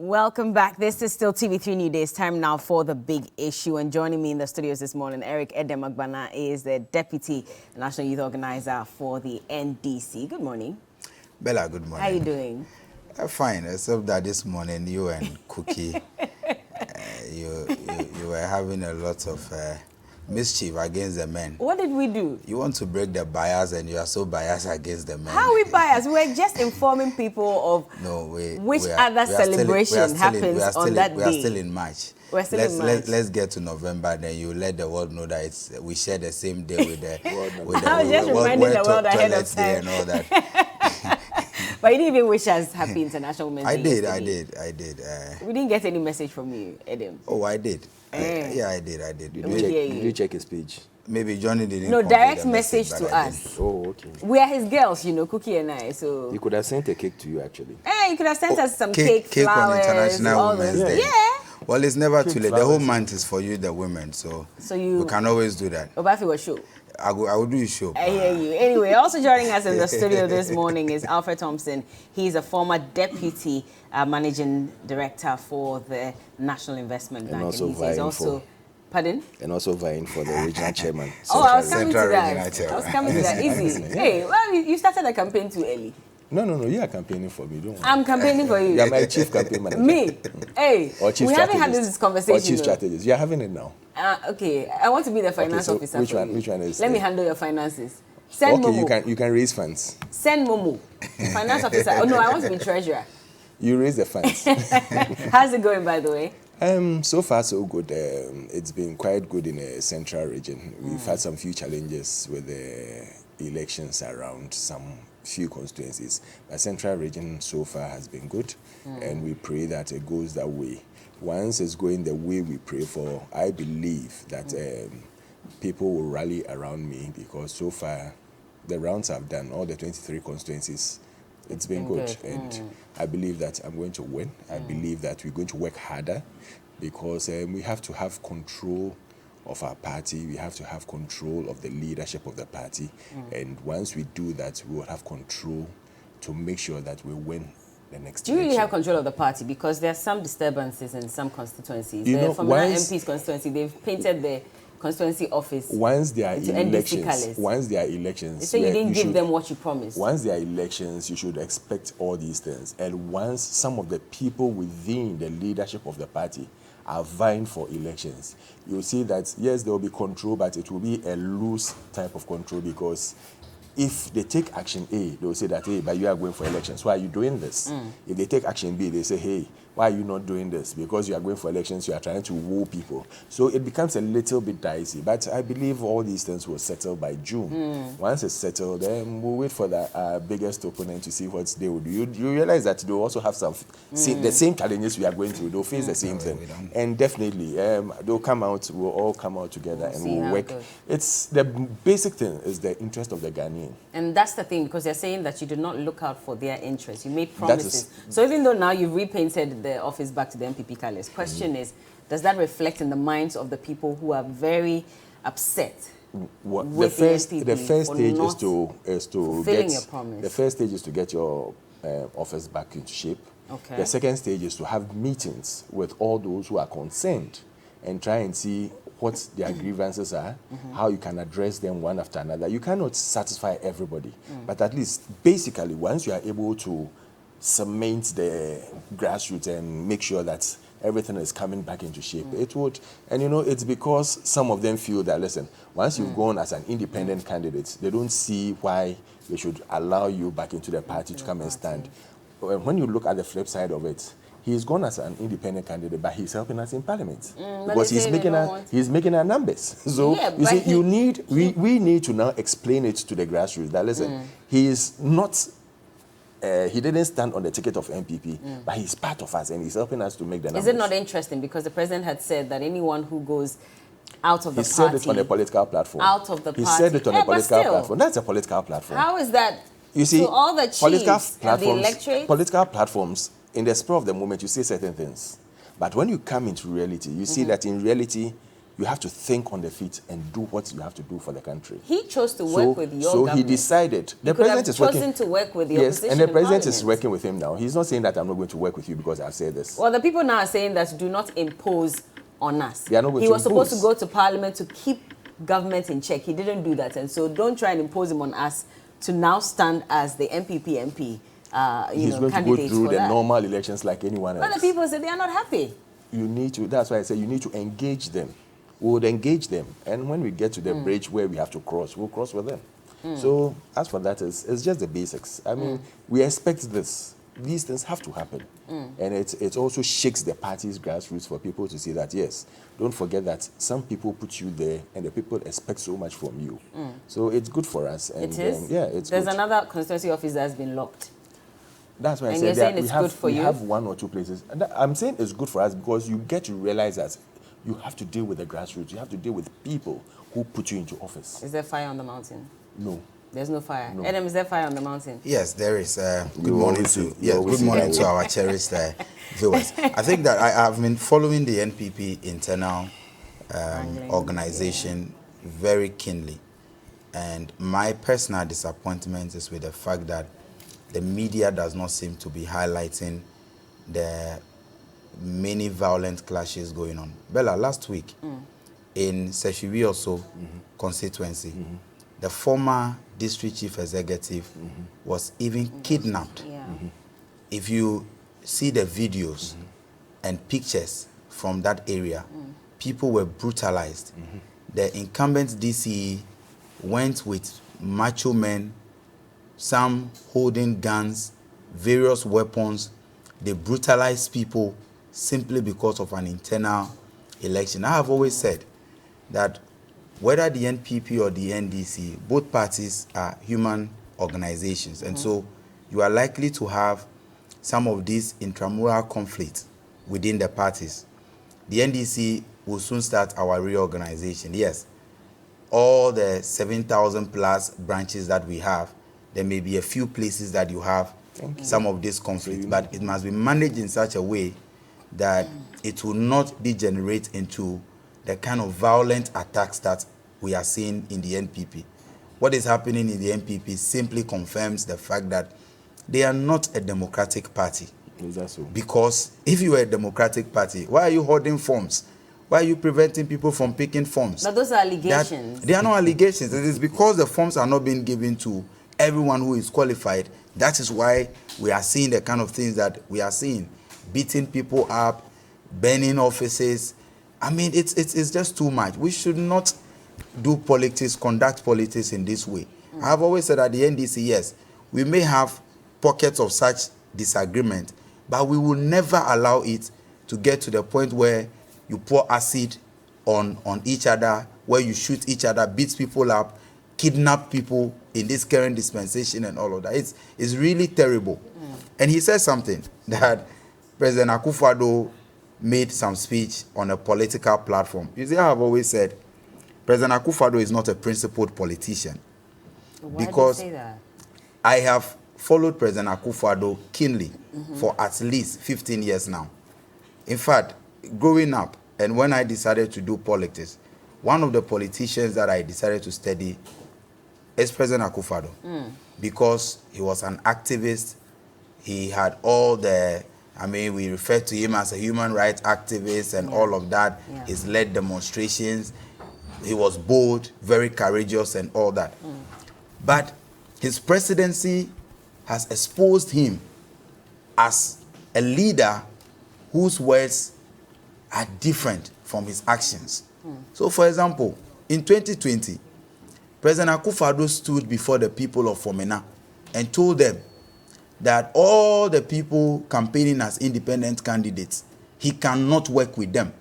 Welcome back. This is still TV3 New Days. Time now for the big issue. And joining me in the studios this morning, Eric Edem-Agbana is the Deputy National Youth Organizer for the NDC. Good morning. Bella, good morning. How are you doing? Fine, except that this morning you and Cookie, you were having a lot of mischief against the men. What did we do? You want to break the bias and you are so biased against the men. How are we biased? We're just informing people of which other celebration happens on that day. We are still in March. We're still in March. Let's get to November, then you let the world know that we share the same day with the I was just reminding the world ahead of time. And all that. But you didn't even wish us Happy International Women's Day. I did. We didn't get any message from you, Edem. Oh, I did. Yeah, I did. Did you check his page? Maybe Johnny didn't. No, direct message to us. Oh, okay. We are his girls, you know, Cookie and I. So he could have sent a cake to you, actually. You could have sent us some cake, on flowers, International Women's Day. Yeah. Well, it's never too late. The whole month is for you, the women. So we can always do that. Obafi was show. I will do your show. I hear you. Anyway, also joining us in the studio this morning is Alfred Thompson. He's a former deputy managing director for the National Investment Bank. And he's also pardon? And also vying for the regional chairman. I was coming to that. Easy. Hey, well, you started the campaign too early. No, you are campaigning for me. Don't worry. I'm campaigning for you. You are my chief campaign manager. Me? Hey, we haven't had this conversation. Or chief strategist. You are having it now. Okay, I want to be the finance officer. Which one is? Let me handle your finances. Send Momo. You can raise funds. Send Momo. Finance officer. Oh no, I want to be treasurer. You raise the funds. How's it going, by the way? So far so good. It's been quite good in the central region. We've had some few challenges with the elections around some few constituencies. But central region so far has been good, and we pray that it goes that way. Once it's going the way we pray for, I believe that people will rally around me, because so far the rounds I've done, all the 23 constituencies, it's been good. And I believe that I'm going to win. I believe that we're going to work harder, because we have to have control of our party. We have to have control of the leadership of the party. And once we do that, we will have control to make sure that we win the next Do you really election. have control of the party? Because there are some disturbances in some constituencies. From once, MP's constituency, they've painted the constituency office once there are elections. Once there are elections, they say you didn't give them what you promised. Once there are elections, you should expect all these things. And once some of the people within the leadership of the party are vying for elections, you'll see that, yes, there will be control, but it will be a loose type of control, because if they take action A, they'll say that, hey, but you are going for elections, why are you doing this? If they take action B, they say, hey, why are you not doing this? Because you are going for elections, you are trying to woo people. So it becomes a little bit dicey. But I believe all these things will settle by June. Once it's settled, then we'll wait for the biggest opponent to see what they will do. You realize that they'll also have some the same challenges we are going through. They'll face the same thing. And definitely, they'll come out, we'll all come out together and we'll work. It's the basic thing is the interest of the Ghanaian. And that's the thing, because they're saying that you did not look out for their interests. You made promises. So even though now you've repainted the office back to the MPP colours, question is, does that reflect in the minds of the people who are very upset? The first stage is to fulfilling your promise. The first stage is to get your office back into shape. Okay. The second stage is to have meetings with all those who are concerned and try and see what their grievances are, how you can address them one after another. You cannot satisfy everybody, but at least basically once you are able to cement the grassroots and make sure that everything is coming back into shape, it would. And you know, it's because some of them feel that, listen, once you've gone as an independent candidate, they don't see why they should allow you back into the party to come and stand. When you look at the flip side of it, he's gone as an independent candidate, but he's helping us in parliament because he's making our numbers. So you see, we need to now explain it to the grassroots that, listen, he is not. He didn't stand on the ticket of MPP, but he's part of us and he's helping us to make the numbers. Is it not interesting, because the president had said that anyone who goes out of the party... He said it on a political platform. Out of the party. He said it on a political platform. That's a political platform. How is that? You see, to all the chiefs and the electorate? Political platforms, in the spur of the moment, you say certain things. But when you come into reality, you see that in reality, you have to think on the feet and do what you have to do for the country. He chose to work with your government. So he government. decided. The president is working to work with the yes, opposition. and the president in is working with him now. He's not saying that I'm not going to work with you because I've said this. Well, the people now are saying that do not impose on us. They are not going he to was supposed to impose. go to Parliament to keep government in check. He didn't do that, and so don't try and impose him on us to now stand as the MPP MP. He's going to go through the normal elections like anyone else. But the people say they are not happy. You need to. That's why I say you need to engage them. We would engage them, and when we get to the bridge where we have to cross, we'll cross with them. So as for that, it's just the basics. I mean, we expect this. These things have to happen, and it also shakes the party's grassroots for people to see that yes, don't forget that some people put you there, and the people expect so much from you. So it's good for us. And, It is. yeah, it's. There's good. another constituency office that's been locked. That's why I And said you're saying that it's good for we you? have one or two places. And I'm saying it's good for us because you get to realize that you have to deal with the grassroots. You have to deal with people who put you into office. Is there fire on the mountain? No. There's no fire. No. Adam, is there fire on the mountain? Yes, there is. Good You morning always to see- you always good see morning that to way. our cherished viewers. I think that I have been following the NPP internal organization very keenly, and my personal disappointment is with the fact that the media does not seem to be highlighting the many violent clashes going on. Bella, last week in Seshiwi also constituency, the former district chief executive was even kidnapped. Yeah. If you see the videos and pictures from that area, people were brutalized. The incumbent DCE went with macho men, some holding guns, various weapons. They brutalized people simply because of an internal election. I have always said that whether the NPP or the NDC, both parties are human organizations. And so you are likely to have some of these intramural conflicts within the parties. The NDC will soon start our reorganization. Yes, all the 7,000 plus branches that we have, there may be a few places that you have some of these conflicts, but it must be managed in such a way that it will not degenerate into the kind of violent attacks that we are seeing in the NPP. What is happening in the NPP simply confirms the fact that they are not a democratic party. Is that so? Because if you are a democratic party, why are you holding forms? Why are you preventing people from picking forms? But those are allegations. They are not allegations. It is because the forms are not being given to everyone who is qualified. That is why we are seeing the kind of things that we are seeing. Beating people up, burning offices. I mean, it's just too much. We should not do politics, conduct politics in this way. I have always said at the NDC, yes, we may have pockets of such disagreement, but we will never allow it to get to the point where you pour acid on each other, where you shoot each other, beat people up, kidnap people in this current dispensation and all of that. It's really terrible. And he said something that President Akufo-Addo made some speech on a political platform. You see, I have always said President Akufo-Addo is not a principled politician. Why because do you say that? I have followed President Akufo-Addo keenly for at least 15 years now. In fact, growing up and when I decided to do politics, one of the politicians that I decided to study is President Akufo-Addo because he was an activist. He had all the, I mean, we refer to him as a human rights activist and all of that. Yeah. He's led demonstrations. He was bold, very courageous and all that. But his presidency has exposed him as a leader whose words are different from his actions. So, for example, in 2020, President Akufo-Addo stood before the people of Fomena and told them that all the people campaigning as independent candidates, he cannot work with them.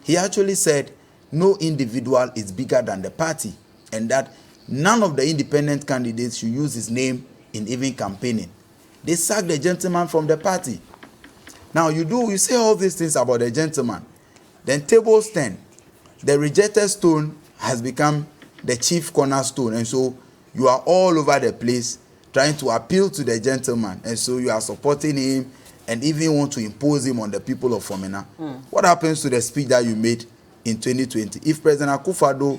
He actually said no individual is bigger than the party and that none of the independent candidates should use his name in even campaigning. They sacked the gentleman from the party. Now you say all these things about the gentleman. Then tables turn. The rejected stone has become the chief cornerstone. And so you are all over the place trying to appeal to the gentleman. And so you are supporting him and even want to impose him on the people of Fomena. What happens to the speech that you made in 2020. If President Akufo-Addo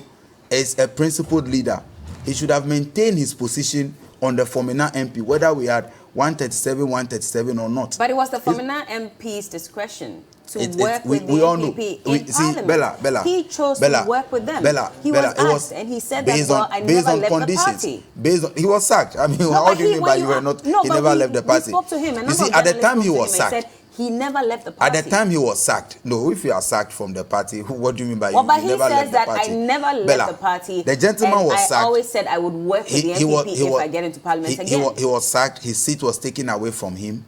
is a principled leader, he should have maintained his position on the Fomena MP, whether we had 137 or not. But it was the Fomena MP's discretion to work with the NPP in see, Parliament. Bella, he chose to work with them. He was asked, and he said that, well, I never left the party. He was sacked. I mean, how do you mean by you were not, he never left the party? We spoke to him, and you see, at the time he was sacked, he never left the party. At the time he was sacked. No, if you are sacked from the party, what do you mean by well, you but never left the party? I never left the party. The gentleman was sacked. I always said I would work with the NPP if I get into Parliament again. He was sacked. His seat was taken away from him.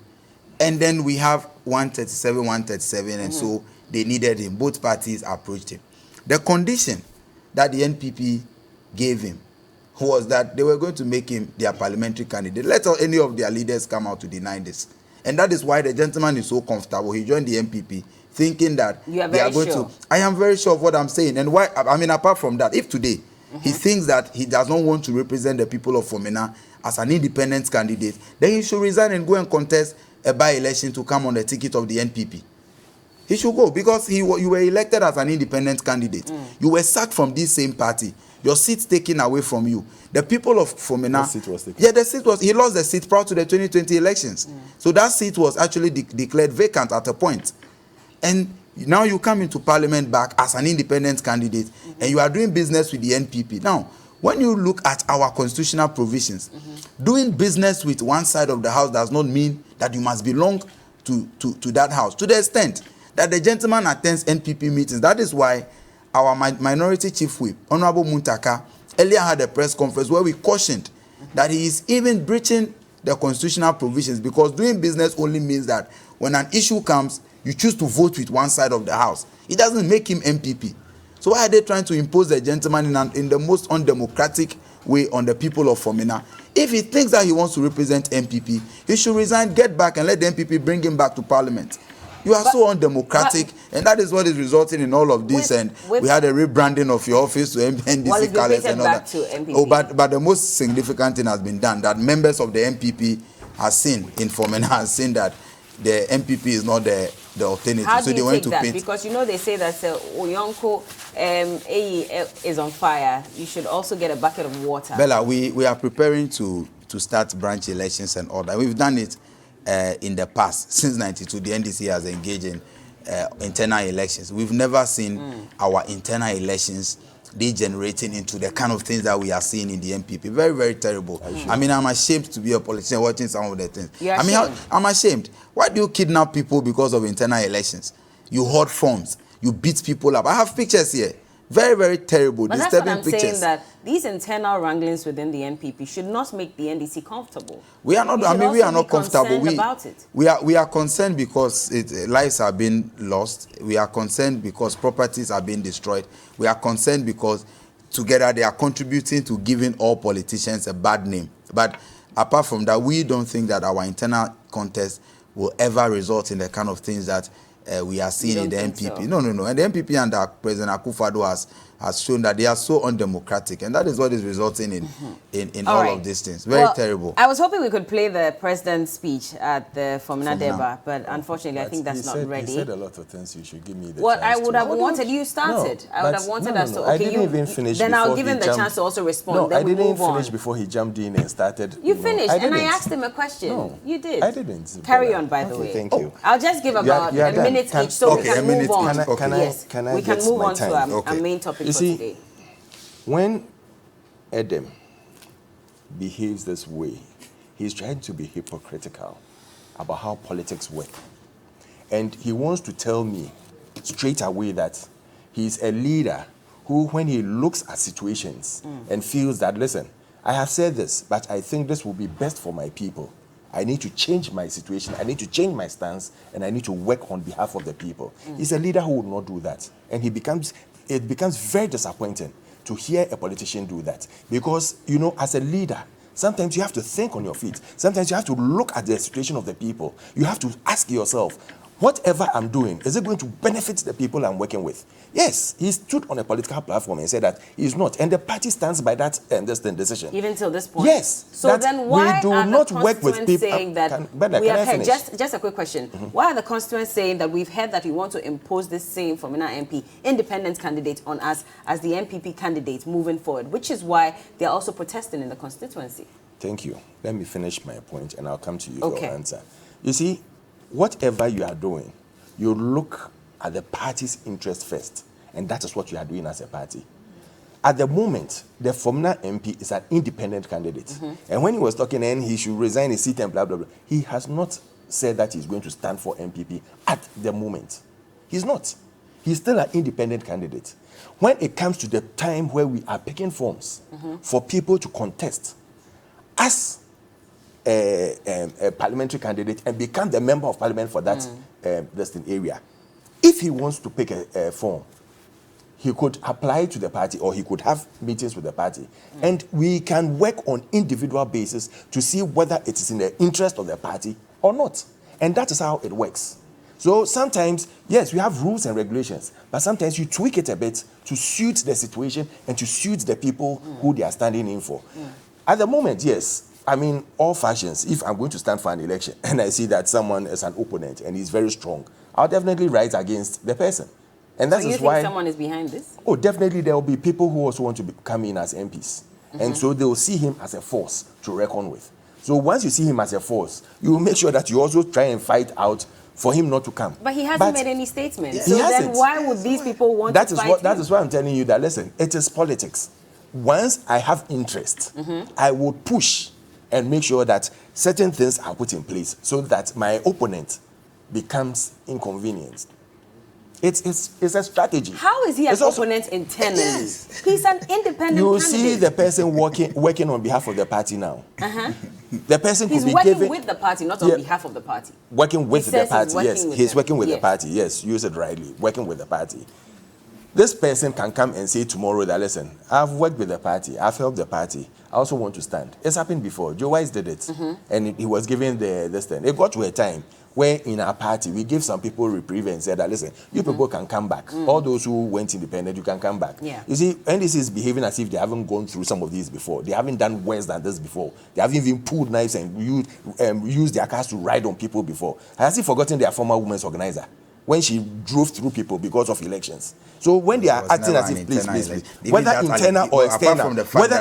And then we have 137, and so they needed him. Both parties approached him. The condition that the NPP gave him was that they were going to make him their parliamentary candidate. Let any of their leaders come out to deny this. And that is why the gentleman is so comfortable. He joined the NPP thinking that they are going to. I am very sure of what I'm saying. And why? I mean, apart from that, if today he thinks that he does not want to represent the people of Fomena as an independent candidate, then he should resign and go and contest a by-election to come on the ticket of the NPP. He should go, because you were elected as an independent candidate. You were sacked from this same party. Your seat taken away from you. The people of Fomena... The seat was taken. Yeah, the seat was... He lost the seat prior to the 2020 elections. So that seat was actually declared vacant at a point. And now you come into Parliament back as an independent candidate, and you are doing business with the NPP. Now, when you look at our constitutional provisions, doing business with one side of the house does not mean that you must belong to that house. To the extent that the gentleman attends NPP meetings. That is why our minority chief whip, Honorable Muntaka, earlier had a press conference where we cautioned that he is even breaching the constitutional provisions, because doing business only means that when an issue comes, you choose to vote with one side of the house. It doesn't make him MPP. So why are they trying to impose the gentleman in the most undemocratic way on the people of Fomena? If he thinks that he wants to represent MPP, he should resign, get back, and let the MPP bring him back to Parliament. You are so undemocratic, and that is what is resulting in all of this. We had a rebranding of your office to NDC Colors and all that. Oh, but the most significant thing has been done, that members of the MPP have seen in Fomena, has seen that the MPP is not the alternative. How so do they you went take to that? Because you know they say that Oyonko is on fire. You should also get a bucket of water. Bella, we are preparing to start branch elections and all that. We've done it in the past. Since 92, the NDC has engaged in internal elections. We've never seen our internal elections degenerating into the kind of things that we are seeing in the MPP. Very, very terrible. I mean, I'm ashamed to be a politician watching some of the things. I mean, I'm ashamed. Why do you kidnap people because of internal elections? You hoard forms. You beat people up. I have pictures here. Very, very terrible, but disturbing that's what I'm pictures. saying, that these internal wranglings within the NPP should not make the NDC comfortable. We are not. I mean, we are not comfortable. About it. We are concerned because lives are being lost. We are concerned because properties are being destroyed. We are concerned because together they are contributing to giving all politicians a bad name. But apart from that, we don't think that our internal contest will ever result in the kind of things that we are seeing in the NPP. So? No. And the NPP under President Akufo-Addo has shown that they are so undemocratic, and that is what is resulting in all of these things. Very terrible. I was hoping we could play the president's speech at the Fomena Deba, but unfortunately, I think that's not ready. He said a lot of things. You should give me the what chance I would have wanted. You started. I would have wanted us to. Okay, I didn't even finish. Then I'll give him the chance to also respond. No, then I didn't finish on. before he jumped in and started. You finished, and I asked him a question. No, you did. I didn't. Carry on, by the way. Thank you. I'll just give about a minute each, so we can move on. Yes, we can move on to our main topic for today. When Edem behaves this way, he's trying to be hypocritical about how politics work. And he wants to tell me straight away that he's a leader who, when he looks at situations and feels that, listen, I have said this, but I think this will be best for my people. I need to change my situation. I need to change my stance, and I need to work on behalf of the people. He's a leader who will not do that. And it becomes very disappointing to hear a politician do that. Because, you know, as a leader, sometimes you have to think on your feet. Sometimes you have to look at the situation of the people. You have to ask yourself, whatever I'm doing, is it going to benefit the people I'm working with? Yes, he stood on a political platform and said that he's not, and the party stands by that decision. Even till this point? Yes. So then why we do are not the work with people saying that we have heard, just a quick question, why are the constituents saying that we've heard that we want to impose this same Formina MP, independent candidate, on us as the MPP candidate moving forward, which is why they're also protesting in the constituency? Thank you. Let me finish my point and I'll come to you Okay. for your answer. You see, whatever you are doing, you look at the party's interest first, and that is what you are doing as a party. At the moment, the Formina MP is an independent candidate. And when he was talking and he should resign his seat and blah, blah, blah, he has not said that he's going to stand for MPP at the moment. He's not. He's still an independent candidate. When it comes to the time where we are picking forms for people to contest as a parliamentary candidate and become the member of parliament for that destined area, if he wants to pick a form, he could apply to the party or he could have meetings with the party. And we can work on individual basis to see whether it is in the interest of the party or not. And that is how it works. So sometimes, yes, we have rules and regulations, but sometimes you tweak it a bit to suit the situation and to suit the people who they are standing in for. At the moment, yes, I mean, all fashions, if I'm going to stand for an election and I see that someone is an opponent and he's very strong, I'll definitely rise against the person. And that so you is think why someone is behind this? Oh, definitely there will be people who also want to come in as MPs. And so they will see him as a force to reckon with. So once you see him as a force, you will make sure that you also try and fight out for him not to come. But he hasn't made any statements. He So hasn't. then why would these people want That to is fight what. That him? is why I'm telling you that, listen, it is politics. Once I have interest, I will push and make sure that certain things are put in place so that my opponent becomes inconvenienced. It's a strategy. How is he an It's also- opponent internally? He's an independent You candidate. see the person working on behalf of the party now. The person He's could be working given with the party, not on Yeah. behalf of the party. working with He the says he's party. working Yes, with he's them. working with the Yes. party. Yes, use it rightly. Working with the party. This person can come and say tomorrow that, listen, I've worked with the party, I've helped the party, I also want to stand. It's happened before. Joe Wise did it, and he was given this thing. It got to a time where in our party we gave some people reprieve and said that, listen, you people can come back. All those who went independent, you can come back. Yeah. You see, NDC is behaving as if they haven't gone through some of these before. They haven't done worse than this before. They haven't even pulled knives and used their cars to ride on people before. Has he forgotten their former women's organizer when she drove through people because of elections? So when they are acting as if, please, whether internal or external, whether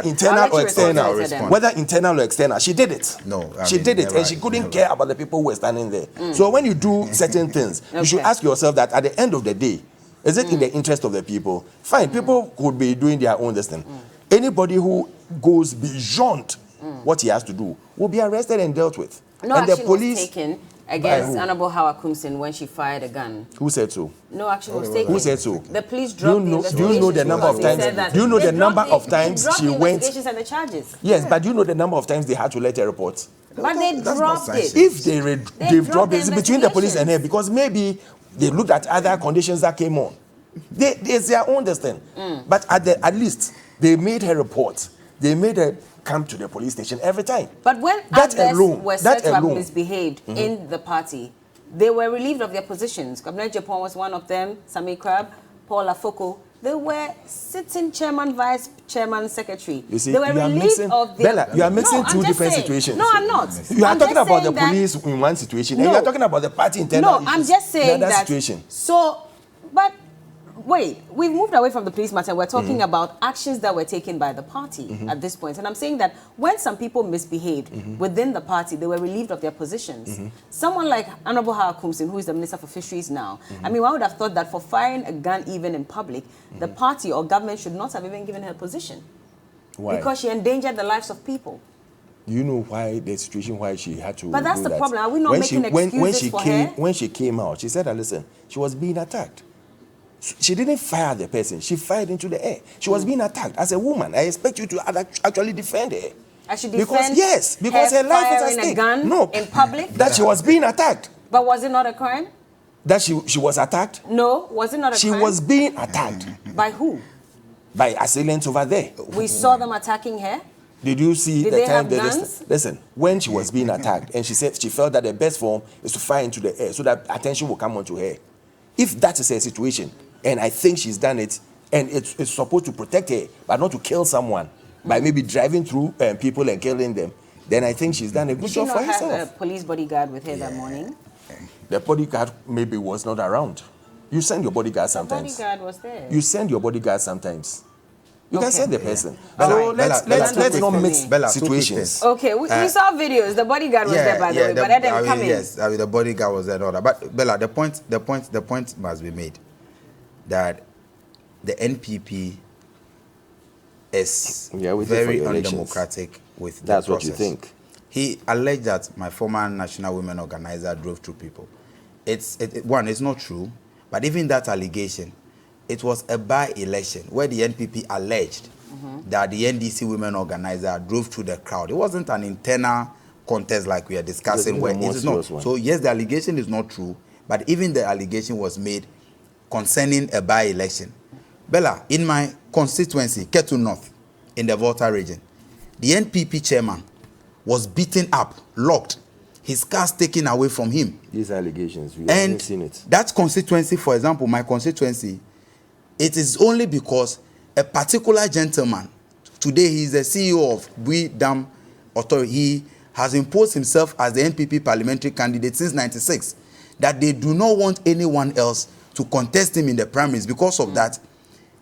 internal or external, she did it. No, she did it, and she couldn't care about the people who were standing there. So when you do certain things, you should ask yourself that at the end of the day, is it in the interest of the people? Fine, people could be doing their own thing. Anybody who goes beyond what he has to do will be arrested and dealt with. No and action the police was taken against Honorable Howard Kumsin when she fired a gun. Who said so? No action was taken. Who said so? The police Do you dropped the know? investigation. Do you know the number of times? Do you know the number of times she went? Investigations and the charges. Yes, but do you know the number of times they had to let her report? But they dropped it. If they've dropped the it, it's between the police and her, because maybe they looked at other conditions that came on. It's their own thing. But at least they made her report. They made her come to the police station every time. But when That others alone- were that said to have alone. misbehaved in the party, they were relieved of their positions. Governor Japan was one of them, Sami Crab, Paul Afoko. They were sitting chairman, vice chairman, secretary. You see, they were you are relieved mixing, of their... Bella, you are mixing No, I'm two just different saying. situations. No, I'm not. You are I'm talking just about the saying that- police in one situation, and No. you are talking about the party internal No, I'm issues just in saying another that. situation. So, but wait, we've moved away from the police matter. We're talking about actions that were taken by the party at this point. And I'm saying that when some people misbehaved within the party, they were relieved of their positions. Someone like Honorable Howard Kumsin, who is the Minister for Fisheries now, I mean, one would have thought that for firing a gun even in public, the party or government should not have even given her a position. Why? Because she endangered the lives of people. Do you know why the situation why she had to But that's do the that? problem. Are we not when making she, when excuses she for came, her? When she came out, she said that, listen, she was being attacked. She didn't fire the person. She fired into the air. She was being attacked. As a woman, I expect you to actually defend her. I should Because, defend because her life is at firing stake. a gun No, in public? that she was being attacked. But was it not a crime? That she was attacked. No, was it not a She crime? was being attacked By who? by assailants over there. We saw them attacking her. Did you see Did the they time have that guns? listen, when she was being attacked and she said she felt that the best form is to fire into the air so that attention will come onto her. If that is her situation, and I think she's done it, and it's supposed to protect her, but not to kill someone by maybe driving through people and killing them, then I think she's done a good job for herself. Did she not have a police bodyguard with her that morning? The bodyguard maybe was not around. You send your bodyguard sometimes. The bodyguard was there. You send your bodyguard sometimes. You can send the person. Bella, So let's not mix Bella, situations. Okay, we saw videos. The bodyguard was there, by the way, but that didn't come in. Yes, the bodyguard was there and all that. But Bella, the point must be made that the NPP is very undemocratic with the That's process. what you think. He alleged that my former national women organizer drove through people. It's not true, but even that allegation, it was a by-election where the NPP alleged that the NDC women organizer drove through the crowd. It wasn't an internal contest like we are discussing where it is not. So yes, the allegation is not true, but even the allegation was made concerning a by-election. Bella, in my constituency, Ketu North, in the Volta region, the NPP chairman was beaten up, locked, his cars taken away from him. These allegations, we haven't seen it. That constituency, for example, my constituency, it is only because a particular gentleman, today he is the CEO of Bui Dam Authority, he has imposed himself as the NPP parliamentary candidate since 1996, that they do not want anyone else to contest him in the primaries. Because of that,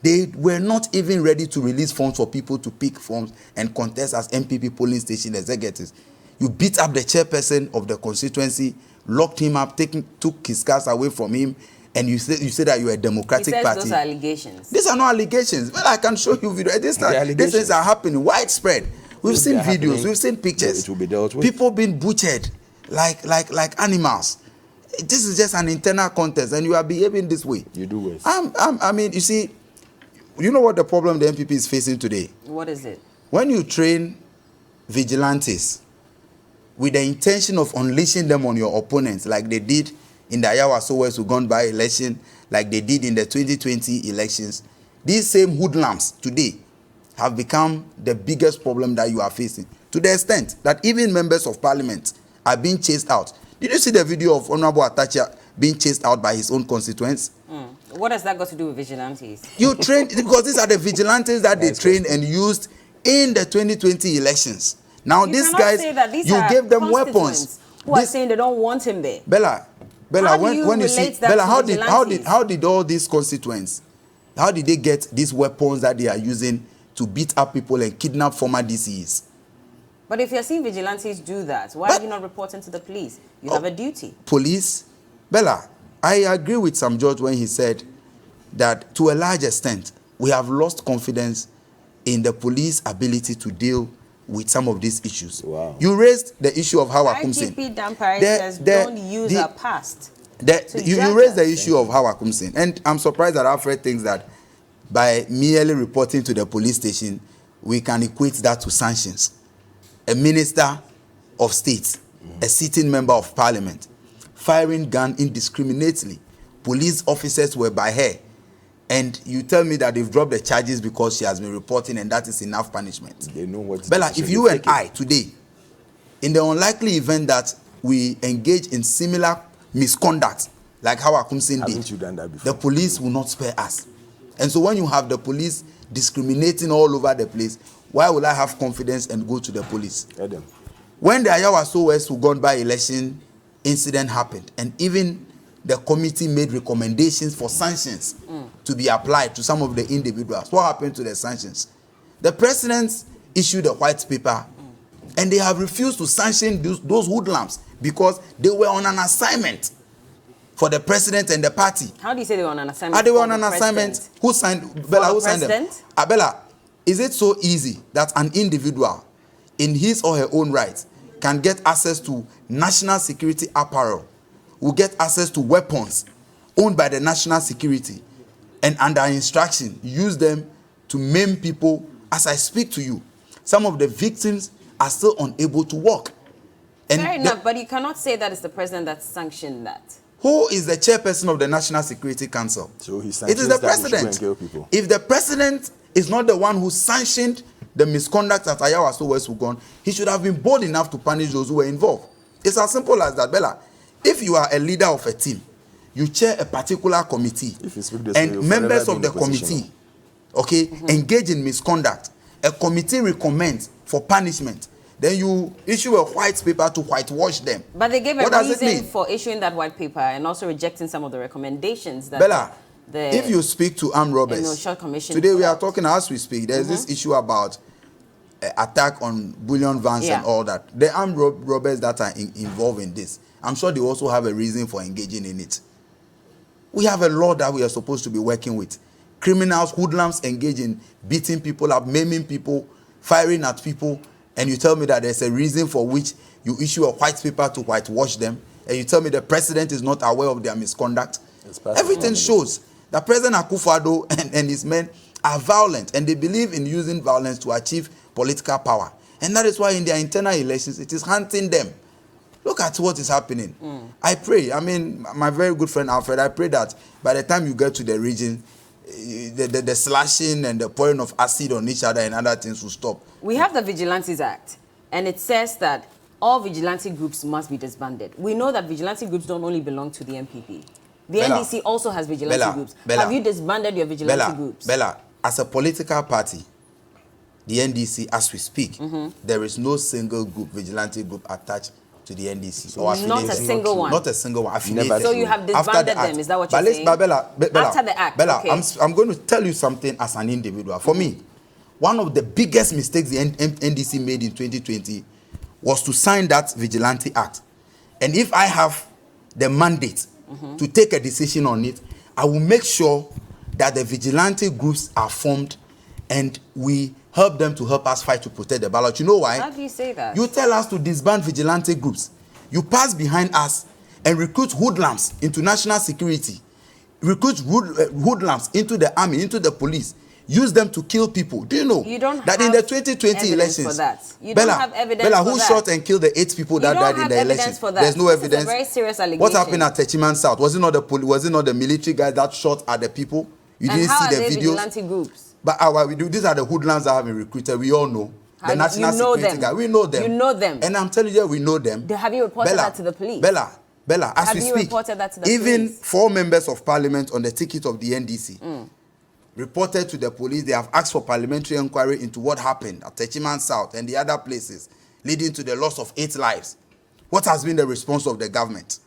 they were not even ready to release forms for people to pick forms and contest as NPP polling station executives. You beat up the chairperson of the constituency, locked him up, took his cars away from him, and you say that you are a democratic party. Those are allegations. These are not allegations. Well, I can show you videos. These things are happening widespread. We've seen videos. We've seen pictures. It will be dealt with. People being butchered like animals. This is just an internal contest, and you are behaving this way. You do worse. I mean, you see, you know what the problem the NPP is facing today? What is it? When you train vigilantes with the intention of unleashing them on your opponents, like they did in the Ayawa Sowers who gone by election, like they did in the 2020 elections, these same hoodlums today have become the biggest problem that you are facing, to the extent that even members of parliament are being chased out. Did you see the video of Honorable Atachia being chased out by his own constituents? What has that got to do with vigilantes? You trained, because these are the vigilantes that they trained and used in the 2020 elections. Now these guys, you gave them weapons. Who are saying they don't want him there? Bella, when you see, Bella, how did all these constituents, how did they get these weapons that they are using to beat up people and kidnap former DCs? But if you're seeing vigilantes do that, why are you not reporting to the police? You have a duty. Police? Bella, I agree with Sam George when he said that to a large extent, we have lost confidence in the police ability to deal with some of these issues. Wow. You raised the issue of Hawa Kumsin. IGP Damparis don't use our past. You raised the issue of Hawa Kumsin. And I'm surprised that Alfred thinks that by merely reporting to the police station, we can equate that to sanctions. A minister of state, a sitting member of parliament, firing gun indiscriminately. Police officers were by her. And you tell me that they've dropped the charges because she has been reporting and that is enough punishment. They know what. Bella, if you and I today, in the unlikely event that we engage in similar misconduct, like how Akumsin did, you done that before? the police will not spare us. And so when you have the police discriminating all over the place, why will I have confidence and go to the police? Adam. When the Ayawa Sowers who gone by election incident happened, and even the committee made recommendations for sanctions to be applied to some of the individuals, what happened to the sanctions? The president issued a white paper, and they have refused to sanction those hoodlums because they were on an assignment for the president and the party. How do you say they were on an assignment? They were on an assignment. Who signed? Bella, who signed them? Bella, is it so easy that an individual, in his or her own right, can get access to national security apparel, will get access to weapons owned by the national security, and under instruction, use them to maim people? As I speak to you, some of the victims are still unable to walk. And fair enough, but you cannot say that it's the president that sanctioned that. Who is the chairperson of the National Security Council? So he it is the president. Kill people. If the president is not the one who sanctioned the misconduct at Ayawaso West Wugon, he should have been bold enough to punish those who were involved. It's as simple as that, Bella. If you are a leader of a team, you chair a particular committee, and members of the committee, engage in misconduct, a committee recommends for punishment, then you issue a white paper to whitewash them. But they gave a reason for issuing that white paper and also rejecting some of the recommendations that Bella, if you speak to armed robbers, today we are talking as we speak, there's this issue about attack on bullion vans and all that. The armed robbers that are involved in this, I'm sure they also have a reason for engaging in it. We have a law that we are supposed to be working with. Criminals, hoodlums engage in beating people up, maiming people, firing at people, and you tell me that there's a reason for which you issue a white paper to whitewash them, and you tell me the president is not aware of their misconduct. Everything shows that President Akufo-Addo and his men are violent, and they believe in using violence to achieve political power. And that is why in their internal elections, it is hunting them. Look at what is happening. I pray, I mean, my very good friend Alfred, I pray that by the time you get to the region, the slashing and the pouring of acid on each other and other things will stop. We have the Vigilantes Act, and it says that all vigilante groups must be disbanded. We know that vigilante groups don't only belong to the NPP. The NDC also has vigilante groups. Have you disbanded your vigilante groups? Bella, as a political party, the NDC, as we speak, there is no single group, vigilante group attached to the NDC. So not a single one. Not a single one. Affiliated. So you have disbanded them. Is that what you're saying? Bella, after the act. Bella, I'm going to tell you something as an individual. For me, one of the biggest mistakes the NDC made in 2020 was to sign that Vigilante Act. And if I have the mandate to take a decision on it, I will make sure that the vigilante groups are formed and we help them to help us fight to protect the ballot. You know why? How do you say that? You tell us to disband vigilante groups. You pass behind us and recruit hoodlums into national security. Recruit hoodlums into the army, into the police. Use them to kill people. Do you know that in the 2020 elections, for that. You don't have evidence Bella, for who that. shot and killed the 8 people that died in the elections? There's no evidence. It's a very serious allegation. What happened at Techiman South? Was it not the military guys that shot at the people? You didn't see the videos. Vigilante groups? But these are the hoodlums that have been recruited. We all know. The national security guys. We know them. You know them. And I'm telling you, we know them. Have you reported that to the police? Bella, as we speak, reported that to the even police? 4 members of parliament on the ticket of the NDC reported to the police. They have asked for parliamentary inquiry into what happened at Techiman South and the other places, leading to the loss of 8 lives. What has been the response of the government?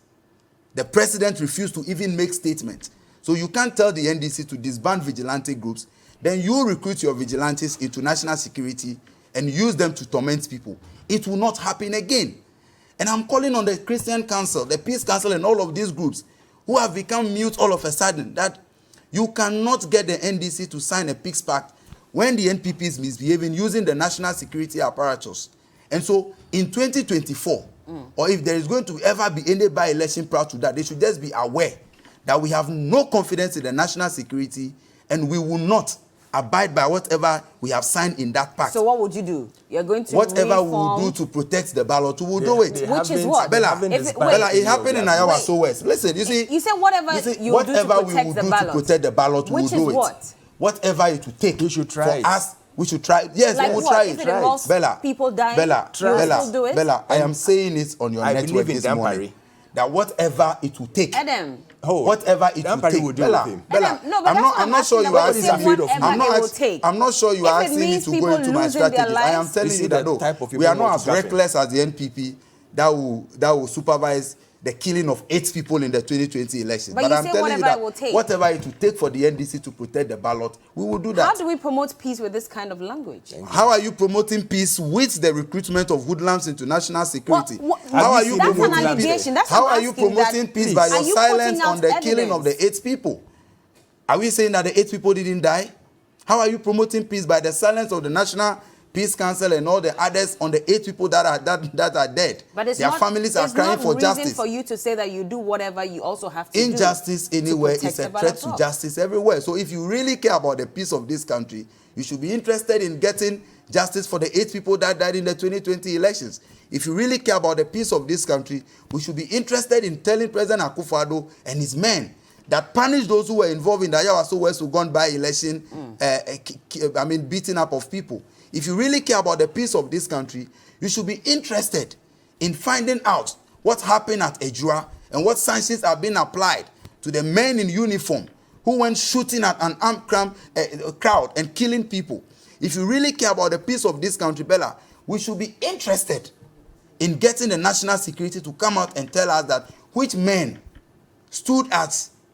The president refused to even make statements. So you can't tell the NDC to disband vigilante groups, then you recruit your vigilantes into national security and use them to torment people. It will not happen again. And I'm calling on the Christian Council, the Peace Council, and all of these groups who have become mute all of a sudden, that you cannot get the NDC to sign a peace pact when the NPP is misbehaving using the national security apparatus. And so in 2024, or if there is going to ever be any by-election prior to that, they should just be aware that we have no confidence in the national security and we will not abide by whatever we have signed in that pact. So what would you do? You're going to whatever we will do to protect the ballot, we will do it. Which is what? Bella, it happened in Ayawaso West. Listen, you see. You said whatever you will do to protect the ballot. To protect the ballot, we will do it. What? Whatever it will take. We should try for us. We should try. Yes, like we will what? try If it. it involves people dying, Bella, you will still do it? Bella, I am saying it on your network this morning. That whatever it will take. Adam. Whatever it will take. Bella, I'm not sure you are asking me. I'm not sure you are asking me to go into my strategy. I am telling you that no, we are not as reckless as the NPP that will supervise the killing of 8 people in the 2020 election. But I'm telling you that whatever it will take for the NDC to protect the ballot, we will do that. How do we promote peace with this kind of language? How are you promoting peace with the recruitment of hoodlums into national security? How are you promoting peace? How are you promoting peace by your silence on the killing of the 8 people? Are we saying that the 8 people didn't die? How are you promoting peace by the silence of the National Peace Council and all the others on the 8 people that are dead? But their families are crying for justice. It's not reason for you to say that you do whatever you also have to Injustice anywhere is a threat to justice everywhere. So if you really care about the peace of this country, you should be interested in getting justice for the 8 people that died in the 2020 elections. If you really care about the peace of this country, we should be interested in telling President Akufo-Addo and his men that punish those who were involved in the Ayawaso West Wugon by-election, beating up of people. if you really care about the peace of this country, you should be interested in finding out what happened at Ejura and what sanctions are being applied to the men in uniform who went shooting at an armed crowd and killing people. If you really care about the peace of this country, Bella, we should be interested in getting the national security to come out and tell us that which men stood at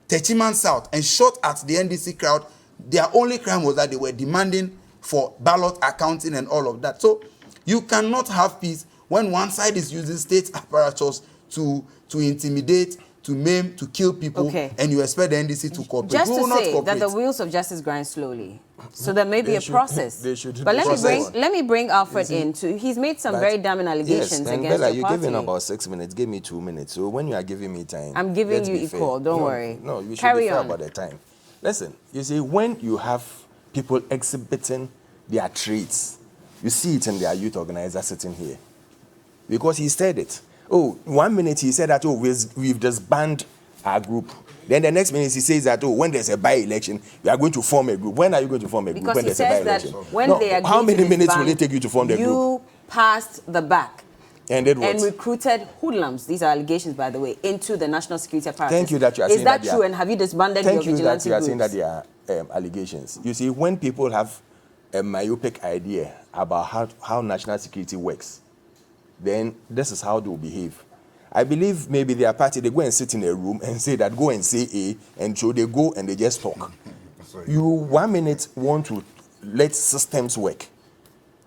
Techiman South and shot at the NDC crowd. Their only crime was that they were demanding for ballot accounting and all of that. So you cannot have peace when one side is using state apparatus to intimidate, to maim, to kill people, and you expect the NDC to cooperate. Just to say that the wheels of justice grind slowly, so there may be a process. But let me bring Alfred in too. He's made some very damning allegations against Bella, your party. you're giving about 6 minutes. Give me 2 minutes. So when you are giving me time, I'm giving you equal. Don't worry. No, you should Carry be fair on about the time. Listen, you see, when you have people exhibiting their traits, you see it in their youth organizer sitting here, because he said it. Oh, 1 minute he said that, oh, we've disbanded our group. Then the next minute he says that, oh, when there's a by-election, we are going to form a group. When are you going to form a group? Because when he there's a says by-election? that when they agreed how many to minutes disband, will it take you to form the group? You passed the back. And did what? And recruited hoodlums, these are allegations, by the way, into the national security apparatus. Thank you that you are saying that. Is that true? And have you disbanded your vigilante groups? Thank you that you are saying that they are allegations. You see, when people have a myopic idea about how national security works, then this is how they will behave. I believe maybe their party, they go and sit in a room and say that, go and say A, and so they go and they just talk. You 1 minute want to let systems work.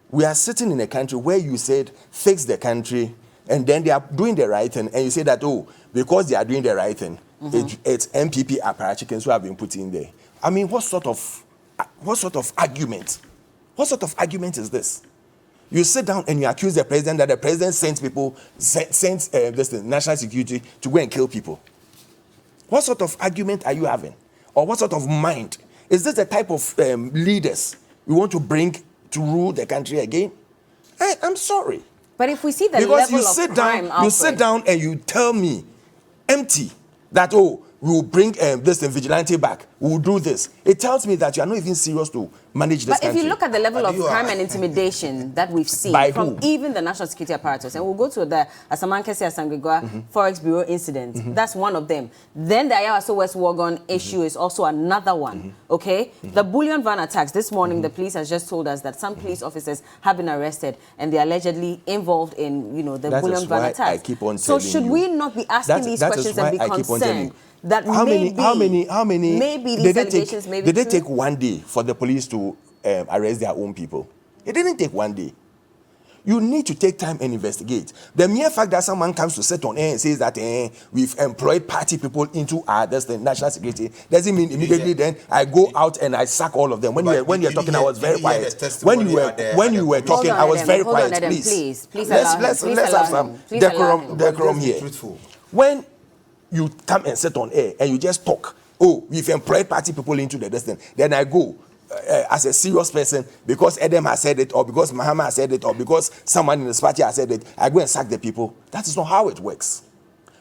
We are sitting in a country where you said, fix the country, and then they are doing the right thing, and you say that, oh, because they are doing the right thing, it's MPP apparatchiks who have been put in there. I mean, what sort of argument? What sort of argument is this? You sit down and you accuse the president that the president sends national security to go and kill people. What sort of argument are you having? Or what sort of mind? Is this the type of leaders we want to bring to rule the country again? I'm sorry. But if we see the because level of crime, you sit down and you tell me empty that, oh, we will bring this vigilante back. We will do this. It tells me that you are not even serious to manage this country. But if you look at the level of crime and intimidation that we've seen from even the national security apparatus, and we'll go to the Asamankesi Asangregwa Forex Bureau incident, that's one of them. Then the Ayawaso West Wagon issue is also another one, okay? The bullion van attacks. This morning, the police has just told us that some police officers have been arrested and they're allegedly involved in, the bullion van attacks. I keep on so should we not be asking these questions and be concerned? That how many maybe these allegations may be true? Did it take 1 day for the police to arrest their own people? It didn't take 1 day. You need to take time and investigate. The mere fact that someone comes to sit on air and says that we've employed party people into our national security doesn't mean immediately then I go out and I sack all of them. When you're talking, I was very quiet. When you were talking, I was very quiet. Please let's have some decorum here. When you come and sit on air and you just talk, oh, we've employed party people into the destiny, then I go as a serious person because Edem has said it, or because Mahama has said it, or because someone in this party has said it, I go and sack the people. That is not how it works.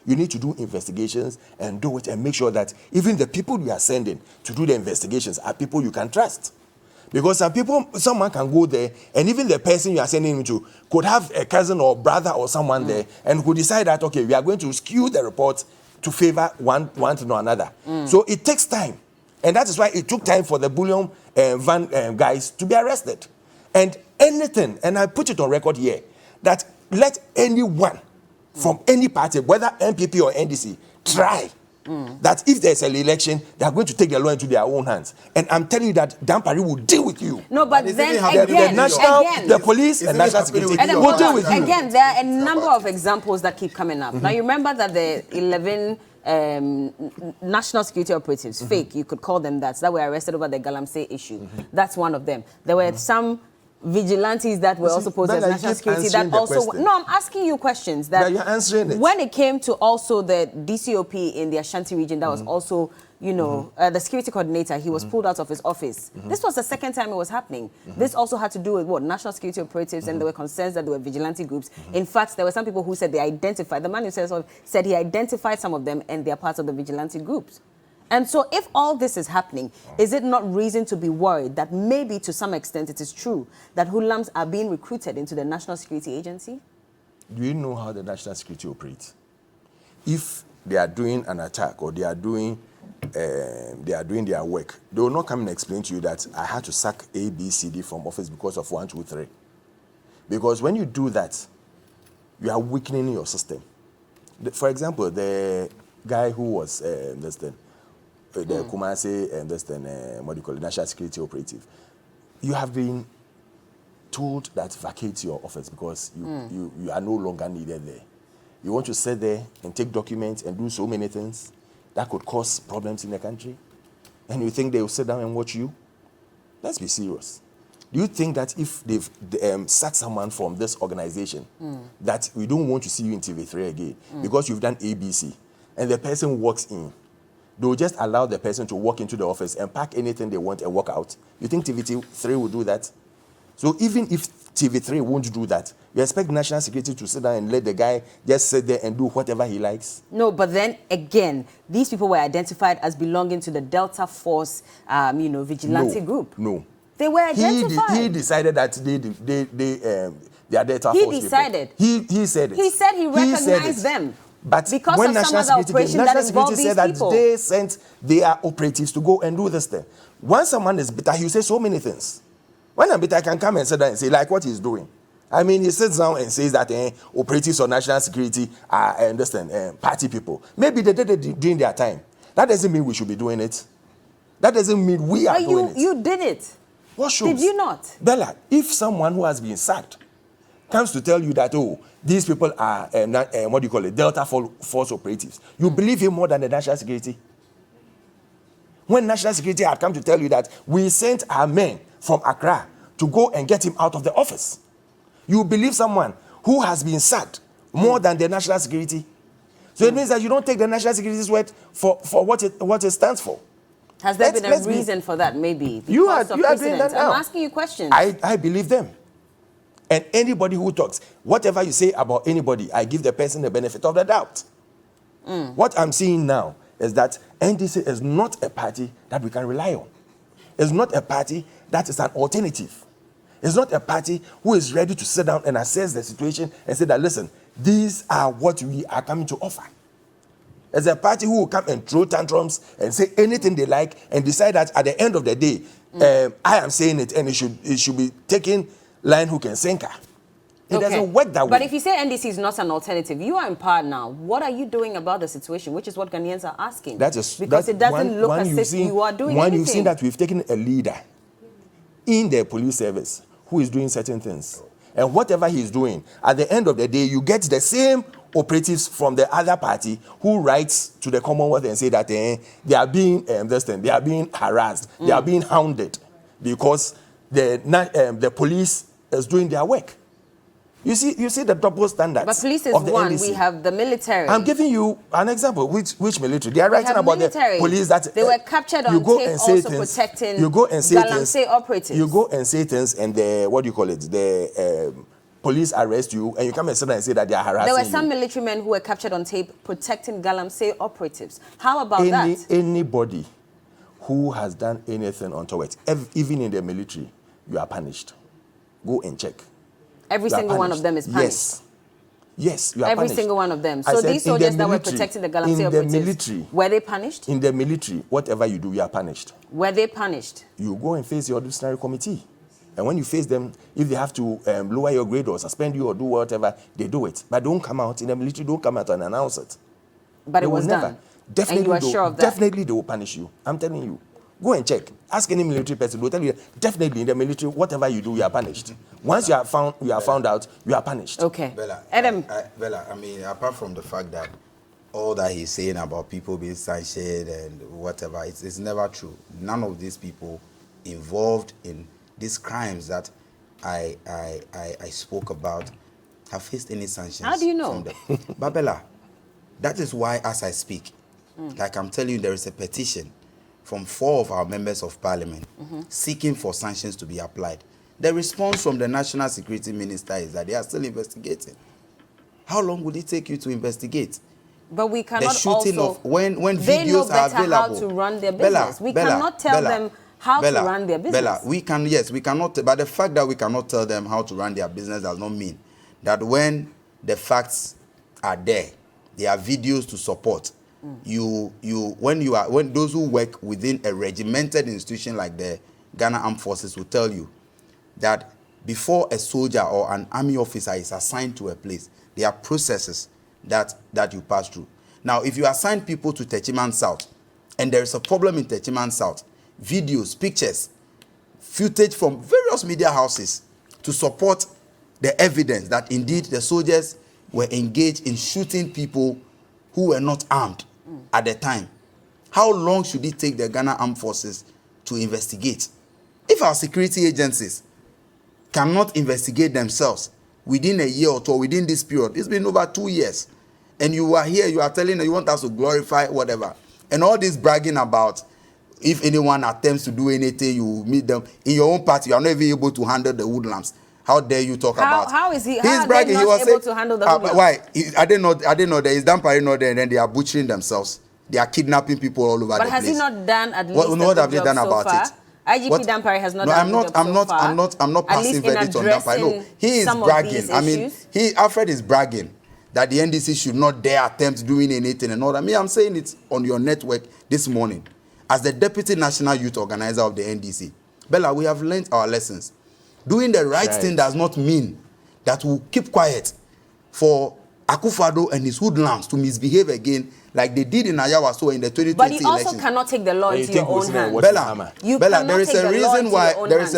You need to do investigations and do it and make sure that even the people you are sending to do the investigations are people you can trust. Because someone can go there, and even the person you are sending him to could have a cousin or brother or someone there, and could decide that, okay, we are going to skew the report to favor one to another. So it takes time. And that is why it took time for the bullion van guys to be arrested. And anything, and I put it on record here, that let anyone from any party, whether MPP or NDC, try that if there's an election, they are going to take the law into their own hands. And I'm telling you that Dampari will deal with you. No, but then again, the police and national security will deal with you. Again, there are a number of examples that keep coming up. Now, you remember that the 11 national security operatives, fake, you could call them that were arrested over the Galamsey issue. That's one of them. There were some vigilantes that were also posed as national security that also... No, I'm asking you questions. That you're answering it. When it came to also the DCOP in the Ashanti region, that was also, the security coordinator, he was pulled out of his office. This was the second time it was happening. This also had to do with national security operatives, and there were concerns that there were vigilante groups. In fact, there were some people who said they identified, the man himself said he identified some of them and they are part of the vigilante groups. And so if all this is happening, is it not reason to be worried that maybe to some extent it is true that hoodlums are being recruited into the National Security Agency? Do you know how the National Security operates? If they are doing an attack or they are doing their work, they will not come and explain to you that I had to sack A, B, C, D from office because of 1, 2, 3. Because when you do that, you are weakening your system. For example, the guy who was the Kumasi what do you call it, National Security Operative, you have been told that vacate your office because you are no longer needed there. You want to sit there and take documents and do so many things that could cause problems in the country, and you think they will sit down and watch you? Let's be serious. Do you think that if they've sacked someone from this organization, that we don't want to see you in TV3 again because you've done ABC, and the person walks in, they will just allow the person to walk into the office and pack anything they want and walk out? You think TV3 will do that? So even if TV3 won't do that, you expect national security to sit down and let the guy just sit there and do whatever he likes? No, but then again, these people were identified as belonging to the Delta Force, vigilante group. No. They were identified. He decided that they are Delta Force people. He decided. He said it. He said he recognized them. But because when of National some other Security, operation that National involved Security these said people. that they sent their operatives to go and do this thing. Once someone is bitter, he say so many things. When I'm bitter, I can come and sit down and say, like what he's doing. I mean, he sits down and says that operatives of national security are, party people. Maybe they did it during their time. That doesn't mean we should be doing it. That doesn't mean we are doing it. You did it. What shows? Did you not? Bella, if someone who has been sacked comes to tell you that, these people are, Delta Force operatives, you believe him more than the national security? When national security had come to tell you that we sent our men from Accra to go and get him out of the office, you believe someone who has been sacked more than the national security? So it means that you don't take the national security's word for what it stands for. Has there been a reason for that, maybe? You are doing that now. I'm asking you questions. I believe them. And anybody who talks, whatever you say about anybody, I give the person the benefit of the doubt. What I'm seeing now is that NDC is not a party that we can rely on. It's not a party that is an alternative. It's not a party who is ready to sit down and assess the situation and say that, listen, these are what we are coming to offer. It's a party who will come and throw tantrums and say anything they like and decide that at the end of the day, I am saying it and it should be taken line, hook, and sinker. It doesn't work that way. But if you say NDC is not an alternative, you are in power now. What are you doing about the situation? Which is what Ghanaians are asking. Because it doesn't look as if you are doing anything. You've seen that we've taken a leader in the police service who is doing certain things. And whatever he's doing, at the end of the day, you get the same operatives from the other party who writes to the Commonwealth and say that they are being they are being harassed, they are being hounded because the police is doing their work. You see the double standards. But police is one. NDC. We have the military. I'm giving you an example. Which military? They are writing about military. The police that they were captured on tape, also protecting. You go and say Galamsey operatives. You go and say things, and the police arrest you, and you come and sit there and say that they are harassing you. There were some military men who were captured on tape protecting Galamsey operatives. How about that? Anybody who has done anything untoward, even in the military, you are punished. Go and check. Every single one of them is punished? Yes, you are punished. Every single one of them. So these soldiers that were protecting the Galamsey operatives, were they punished? In the military, whatever you do, you are punished. Were they punished? You go and face your disciplinary committee. And when you face them, if they have to lower your grade or suspend you or do whatever, they do it. But don't come out in the military, don't come out and announce it. But it was done. Definitely, and you are sure of that? Definitely they will punish you. I'm telling you. Go and check. Ask any military person. They'll tell you, definitely in the military, whatever you do, you are punished. Once you are found out, you are punished. Okay. Bella, Adam. Bella, I mean, apart from the fact that all that he's saying about people being sanctioned and whatever, it's never true. None of these people involved in these crimes that I spoke about have faced any sanctions. How do you know? But Bella, that is why, as I speak, like I'm telling you, there is a petition from 4 of our members of parliament seeking for sanctions to be applied. The response from the National Security Minister is that they are still investigating. How long would it take you to investigate? But we the cannot shooting also, of when they know videos are better available. how to run their business. We cannot tell them how to run their business. Bella, we cannot, but the fact that we cannot tell them how to run their business does not mean that when the facts are there, there are videos to support. When those who work within a regimented institution like the Ghana Armed Forces will tell you that before a soldier or an army officer is assigned to a place, there are processes that you pass through. Now, if you assign people to Techiman South and there is a problem in Techiman South, videos, pictures, footage from various media houses to support the evidence that indeed the soldiers were engaged in shooting people who were not armed at the time. How long should it take the Ghana Armed Forces to investigate? If our security agencies cannot investigate themselves within a year or two, within this period, it's been over 2 years, and you are here, you are telling you want us to glorify whatever, and all this bragging about if anyone attempts to do anything, you meet them in your own party, you are not even able to handle the woodlands. How dare you talk about? How is he? He's How bragging. are they He not was able saying, to handle the hoodlums? why? I didn't know there is Dampare not there, and then they are butchering themselves. They are kidnapping people all over the place. But has he not done at least what have they done so about far? it? IGP Dampare has not done a good job so far. I'm not passing verdict on Dampare. No, he is bragging. I mean, Alfred is bragging that the NDC should not dare attempt doing anything and all that. I'm saying it on your network this morning as the Deputy National Youth Organizer of the NDC. Bella, we have learned our lessons. Doing the right thing does not mean that we'll keep quiet for Akufo-Addo and his hoodlums to misbehave again like they did in Ayawaso in the 2020 But you election. also cannot take the law into your own hands. Bella, there is a reason why there is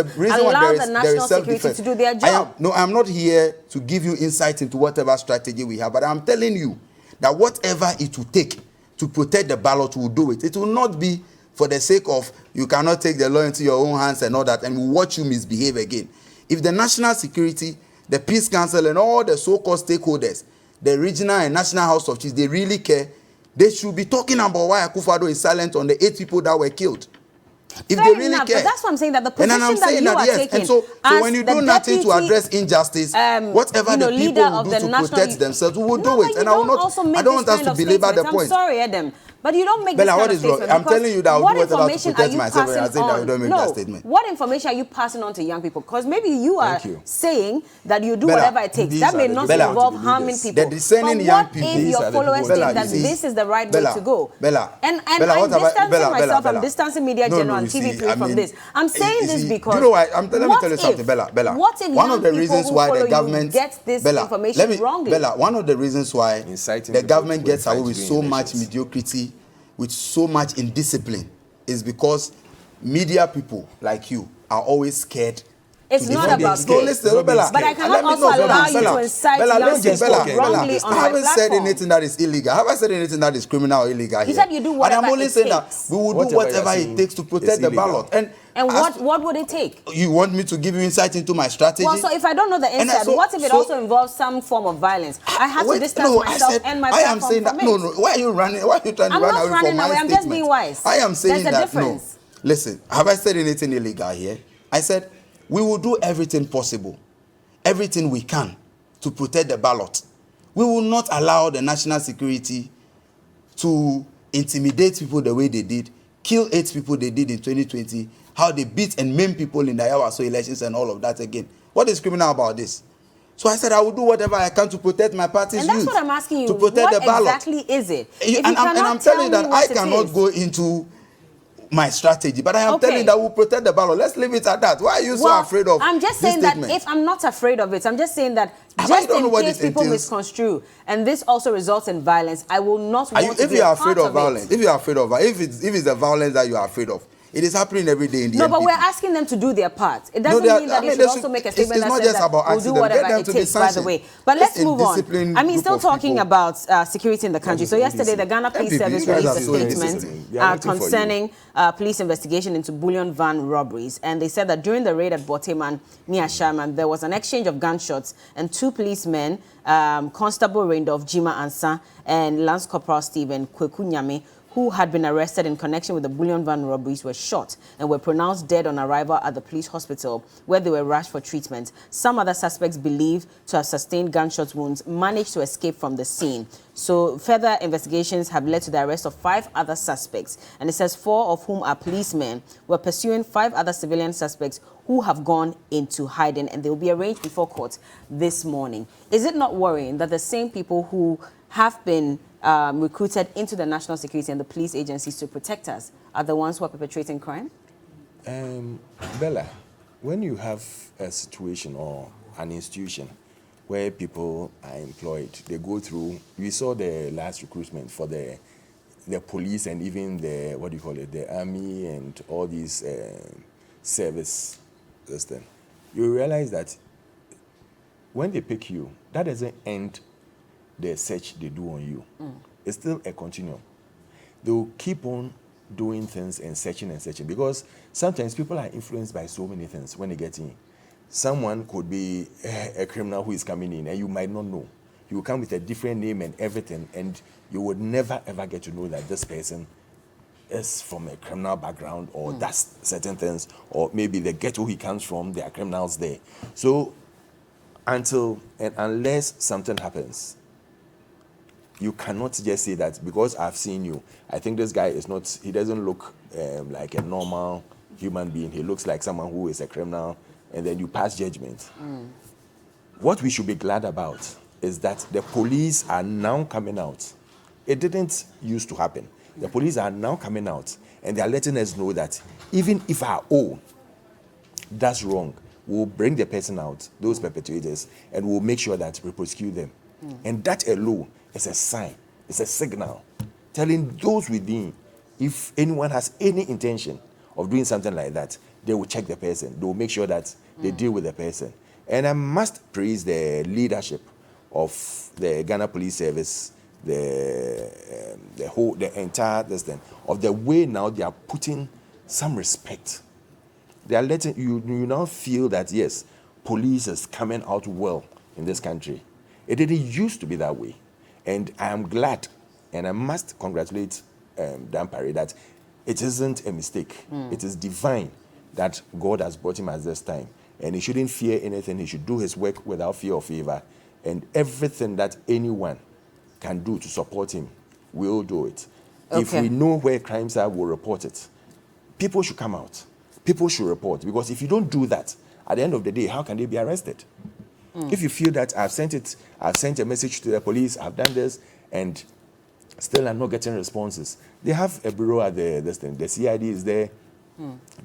self-defense to do their job. I'm not here to give you insight into whatever strategy we have, but I'm telling you that whatever it will take to protect the ballot, will do it. It will not be for the sake of you cannot take the law into your own hands and all that, and we watch you misbehave again. If the national security, the Peace Council, and all the so-called stakeholders, the regional and national House of Chiefs, they really care, they should be talking about why Akufo-Addo is silent on the 8 people that were killed. If they really care. But that's what I'm saying, that the position and that you are taking. And so when you do nothing to address injustice, whatever the people will do to protect themselves, we will do it. And I don't want us to belabor the point. I'm sorry, Adam. But you don't make this kind of statement. I'm telling you that I will do whatever to protect myself, and I think that we don't make that statement. What information are you passing on to young people? Because maybe you are saying that you do whatever it takes. That may not involve harming people. The discerning young people. But what if your followers think that this is the right way to go? And I'm distancing myself, I'm distancing Media General and TV3 from this. I'm saying this because... You know what? Let me tell you something, Bella. What if one of the reasons why the government gets this information wrongly? Bella, one of the reasons why the government gets away with so much mediocrity, with so much indiscipline, is because media people like you are always scared. It's not about scared. But I cannot also allow you to incite young people wrongly on my platform. I haven't said anything that is illegal. Have I said anything that is criminal or illegal here? You said you do whatever it takes. And I'm only saying that we will do whatever it takes to protect the ballot. And what would it take? You want me to give you insight into my strategy? Well, so if I don't know the insight, what if it also involves some form of violence? I have to distance myself and my platform from it. No. Why are you running? Why are you trying to run away from my statement? I'm just being wise. I am saying that. There's a difference. No. Listen, have I said anything illegal here? I said we will do everything possible, everything we can to protect the ballot. We will not allow the national security to intimidate people the way they did, kill 8 people they did in 2020, how they beat and maim people in the Ayawaso elections and all of that again. What is criminal about this? So I said I will do whatever I can to protect my party's youth. And that's what I'm asking you. To protect the ballot. What exactly is it? And I'm telling you that I cannot go into my strategy, but I am telling you that we'll protect the ballot. Let's leave it at that. Why are you so afraid of I'm just saying that if I'm not afraid of it, I'm just saying that just in case people misconstrue and this also results in violence, I will not want to be a part of violence. If you are afraid of violence, if it's the violence that you are afraid of, it is happening every day in the No, but we're asking them to do their part. It doesn't mean that you should also make a statement that says that we'll do whatever it takes, by the way. But let's move on. I mean, still talking about security in the country. So yesterday, the Ghana Police Service released a statement concerning police investigation into bullion van robberies. And they said that during the raid at Boteman near Sharman, there was an exchange of gunshots and 2 policemen, Constable Randolph Jima Ansa and Lance Corporal Stephen Kweku Nyame, who had been arrested in connection with the bullion van robberies were shot and were pronounced dead on arrival at the police hospital, where they were rushed for treatment. Some other suspects believed to have sustained gunshot wounds managed to escape from the scene. So further investigations have led to the arrest of 5 other suspects. And it says 4 of whom are policemen were pursuing 5 other civilian suspects who have gone into hiding, and they will be arraigned before court this morning. Is it not worrying that the same people who have been recruited into the national security and the police agencies to protect us are the ones who are perpetrating crime? Bella, when you have a situation or an institution where people are employed, they go through, we saw the last recruitment for the police and even the, what do you call it, the army and all these service system. You realize that when they pick you, that doesn't end the search they do on you. It's still a continuum. They'll keep on doing things and searching because sometimes people are influenced by so many things when they get in. Someone could be a criminal who is coming in and you might not know. You will come with a different name and everything, and you would never ever get to know that this person is from a criminal background or does certain things, or maybe the ghetto he comes from, there are criminals there. So until and unless something happens, you cannot just say that because I've seen you, I think this guy is not, he doesn't look like a normal human being. He looks like someone who is a criminal, and then you pass judgment. What we should be glad about is that the police are now coming out. It didn't used to happen. The police are now coming out, and they are letting us know that even if our own does wrong, we'll bring the person out, those perpetrators, and we'll make sure that we prosecute them. And that alone is a sign, it's a signal telling those within, if anyone has any intention of doing something like that, they will check the person. They will make sure that they deal with the person. And I must praise the leadership of the Ghana Police Service, the entire thing, of the way now they are putting some respect. They are letting you now feel that yes, police is coming out well in this country. It didn't used to be that way, and I am glad, and I must congratulate Dan Parry that it isn't a mistake. It is divine that God has brought him at this time, and he shouldn't fear anything. He should do his work without fear or favor, and everything that anyone can do to support him, we'll do it. Okay. If we know where crimes are, we'll report it. People should come out. People should report, because if you don't do that, at the end of the day, how can they be arrested? If you feel that I've sent a message to the police, I've done this, and still I'm not getting responses, they have a bureau at the CID is there,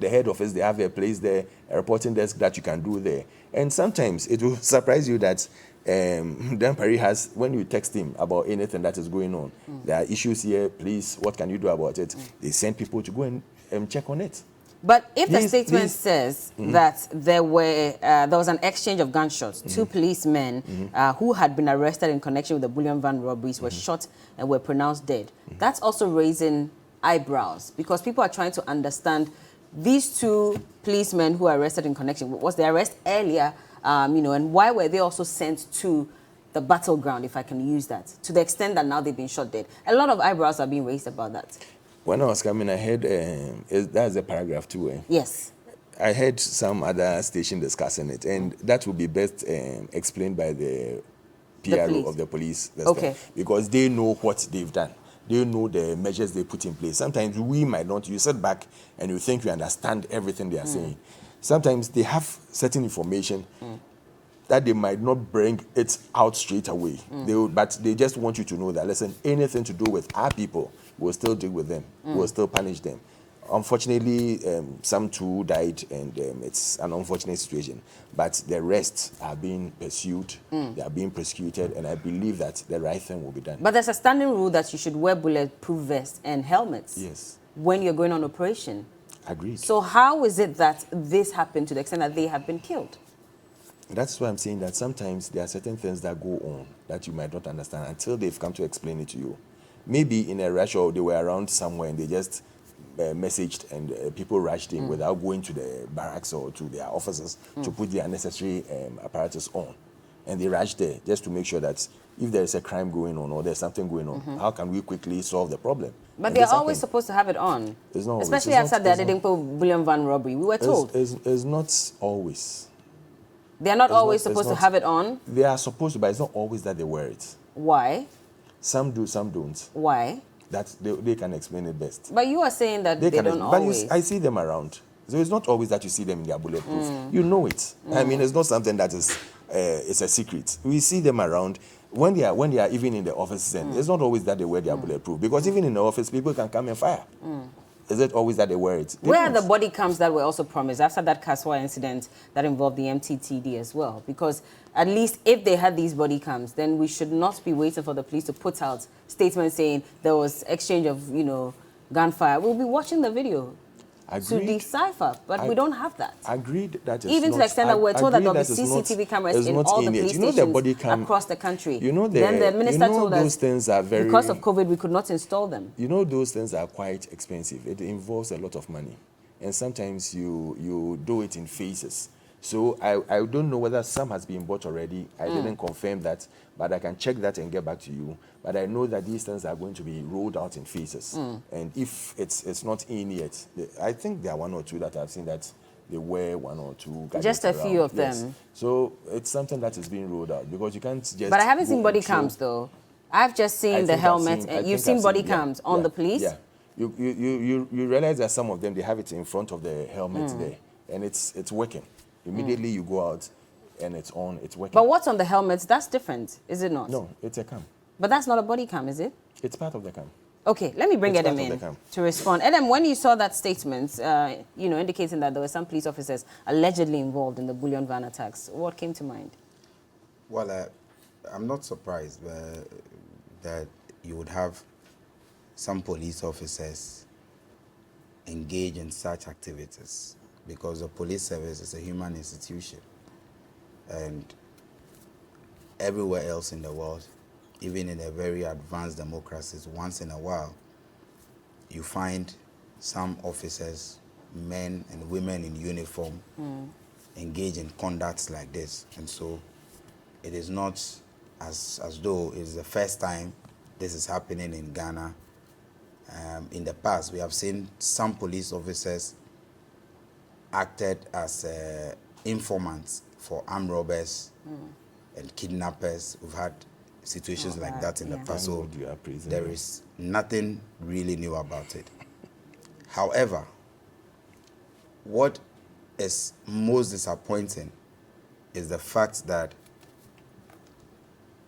the head office, they have a place there, a reporting desk that you can do there. And sometimes it will surprise you that Dan Parry has, when you text him about anything that is going on, there are issues here, please, what can you do about it? They send people to go and check on it. But if the statement says that there was an exchange of gunshots, 2 policemen who had been arrested in connection with the bullion van robberies were shot and were pronounced dead, that's also raising eyebrows, because people are trying to understand these 2 policemen who were arrested in connection. Was the arrest earlier, and why were they also sent to the battleground, if I can use that, to the extent that now they've been shot dead? A lot of eyebrows are being raised about that. When I was coming, I heard, that's a paragraph 2. Yes. I heard some other station discussing it, and that will be best explained by the PRO of the police. Okay. Because they know what they've done. They know the measures they put in place. Sometimes we might not. You sit back and you think you understand everything they are saying. Sometimes they have certain information that they might not bring it out straight away. But they just want you to know that, listen, anything to do with our people, we'll still deal with them. We'll still punish them. Unfortunately, some 2 died, and it's an unfortunate situation. But the rest are being pursued, they are being prosecuted, and I believe that the right thing will be done. But there's a standing rule that you should wear bulletproof vests and helmets when you're going on operation. Agreed. So how is it that this happened to the extent that they have been killed? That's why I'm saying that sometimes there are certain things that go on that you might not understand until they've come to explain it to you. Maybe in a rush, or they were around somewhere and they just messaged, and people rushed in without going to the barracks or to their offices to put their necessary apparatus on. and they rush there just to make sure that if there is a crime going on or there's something going on, how can we quickly solve the problem? But And they're this always happened. supposed to have it on. It's not always. Especially It's after not- the it's not- Adedingpo bullion van robbery. We were told. It's not always. They're not it's always not- it's supposed to not- have it on. They are supposed to, but it's not always that they wear it. Why? Some do, some don't. Why? They can explain it best. But you are saying that they can, don't but always. I see them around. So it's not always that you see them in their bulletproof. You know it. I mean, it's not something that is it's a secret. We see them around when they are even in the offices, and it's not always that they wear their bulletproof, because even in the office, people can come and fire. Is it always that they wear it? They Where are don't. the body cams that were also promised after that Kaswa incident that involved the MTTD as well? Because at least if they had these body cams, then we should not be waiting for the police to put out statements saying there was exchange of, gunfire. We'll be watching the video to Agreed. decipher, but we don't have that. Agreed. That is Even to not, the extent that we're told that agreed there'll be is not- CCTV cameras is in not all the in it. police You know the stations body cam, across the country. You know then the minister told us those things are very. because of COVID we could not install them. You know those things are quite expensive. It involves a lot of money, and sometimes you do it in phases. So I don't know whether some has been bought already. I didn't confirm that, but I can check that and get back to you. But I know that these things are going to be rolled out in phases. And if it's not in yet, I think there are one or two that I've seen that they wear one or two gadgets Just a few around. of them. So it's something that is being rolled out, because you can't just. But I haven't go seen body and throw- cams though. I've just I seen the think I've helmet. seen- I You've think seen I've body yeah, cams on yeah, the police? Yeah. You realize that some of them, they have it in front of the helmet there, and it's working. Immediately you go out and it's on, it's working. But what's on the helmets? That's different, is it not? No, it's a cam. But that's not a body cam, is it? It's part of the cam. Okay, let me bring It's Edem part of the in cam. to respond. Edem, when you saw that statement, indicating that there were some police officers allegedly involved in the bullion van attacks, what came to mind? Well, I'm not surprised that you would have some police officers engage in such activities, because the police service is a human institution. And everywhere else in the world, even in a very advanced democracies, once in a while, you find some officers, men and women in uniform, engage in conducts like this. And so it is not as though it's the first time this is happening in Ghana. In the past, we have seen some police officers acted as informants for armed robbers and kidnappers. We've had situations like that in the past, so You are praising there them. is nothing really new about it. However, what is most disappointing is the fact that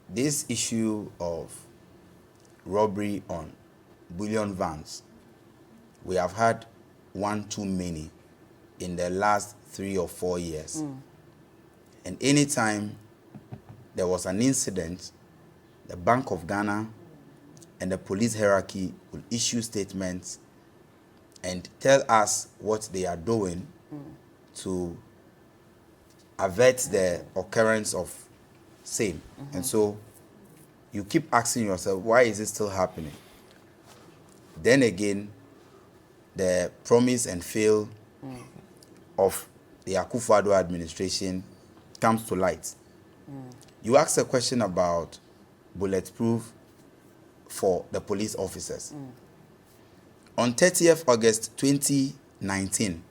this issue of robbery on bullion vans, we have had one too many in the last 3 or 4 years. And anytime there was an incident, the Bank of Ghana and the police hierarchy will issue statements and tell us what they are doing to avert the occurrence of same. And so you keep asking yourself, why is it still happening? Then again, the promise and fail of the Akufo-Addo administration comes to light. You asked a question about bulletproof for the police officers. On 30th August 2019,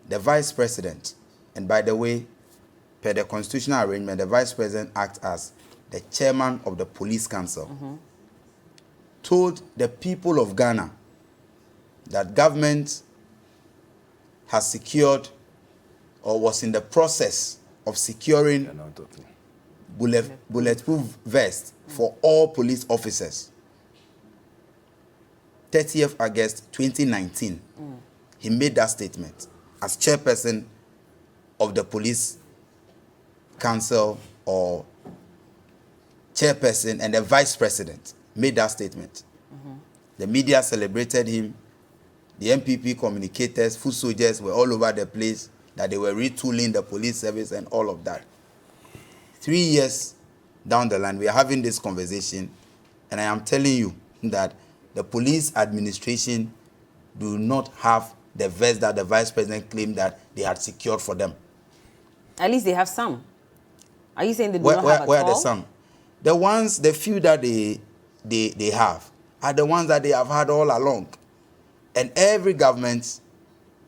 the Vice President, and by the way, per the constitutional arrangement, the Vice President acts as the chairman of the Police Council, told the people of Ghana that government has secured or was in the process of securing You're not talking. bulletproof vest for all police officers. 30th August 2019, he made that statement as chairperson of the Police Council, or chairperson, and the vice president made that statement. The media celebrated him. The MPP communicators, foot soldiers were all over the place, that they were retooling the police service and all of that. 3 years down the line, we are having this conversation, and I am telling you that the police administration do not have the vest that the vice president claimed that they had secured for them. At least they have some. Are you saying they do Where, not where, have where at are the all? some? The few that they have are the ones that they have had all along. And every government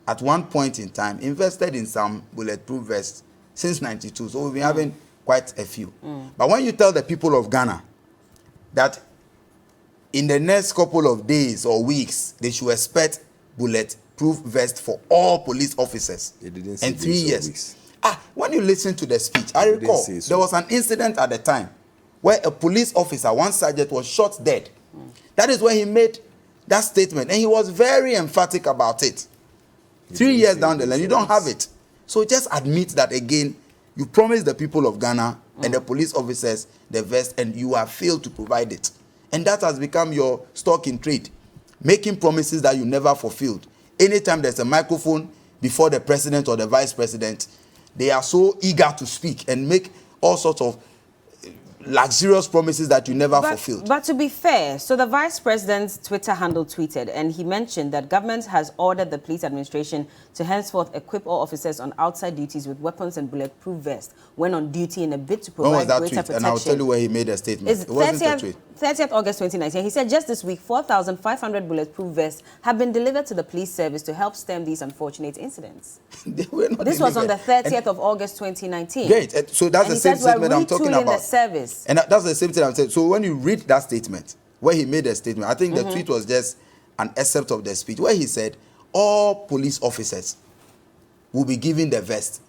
at one point in time invested in some bulletproof vests since 92. So we've been having quite a few. But when you tell the people of Ghana that in the next couple of days or weeks, they should expect bulletproof vest for all police officers. They didn't say in 3 days or years. weeks. When you listen to the speech, I They recall didn't say so. there was an incident at the time where a police officer, one sergeant, was shot dead. That is when he made that statement, and he was very emphatic about it. 3 didn't years say down the days line, you or don't weeks. have it. So just admit that again. You promised the people of Ghana and the police officers the vest, and you have failed to provide it. And that has become your stock in trade, making promises that you never fulfilled. Anytime there's a microphone before the president or the vice president, they are so eager to speak and make all sorts of luxurious promises that you never fulfilled. But to be fair, so the vice president's Twitter handle tweeted, and he mentioned that government has ordered the police administration to henceforth equip all officers on outside duties with weapons and bulletproof vests when on duty in a bid to When was provide that greater tweet? protection. And I'll tell you where he made a statement. It's It wasn't a tweet. 30th August 2019. He said just this week, 4,500 bulletproof vests have been delivered to the police service to help stem these unfortunate incidents. They were not This was on the delivered. 30th of August 2019. Great. So that's And the he same says we're statement I'm talking retooling about. the service. And that's the same thing I'm saying. So when you read that statement, where he made a statement, I think the tweet was just an excerpt of the speech, where he said all police officers will be given the vest.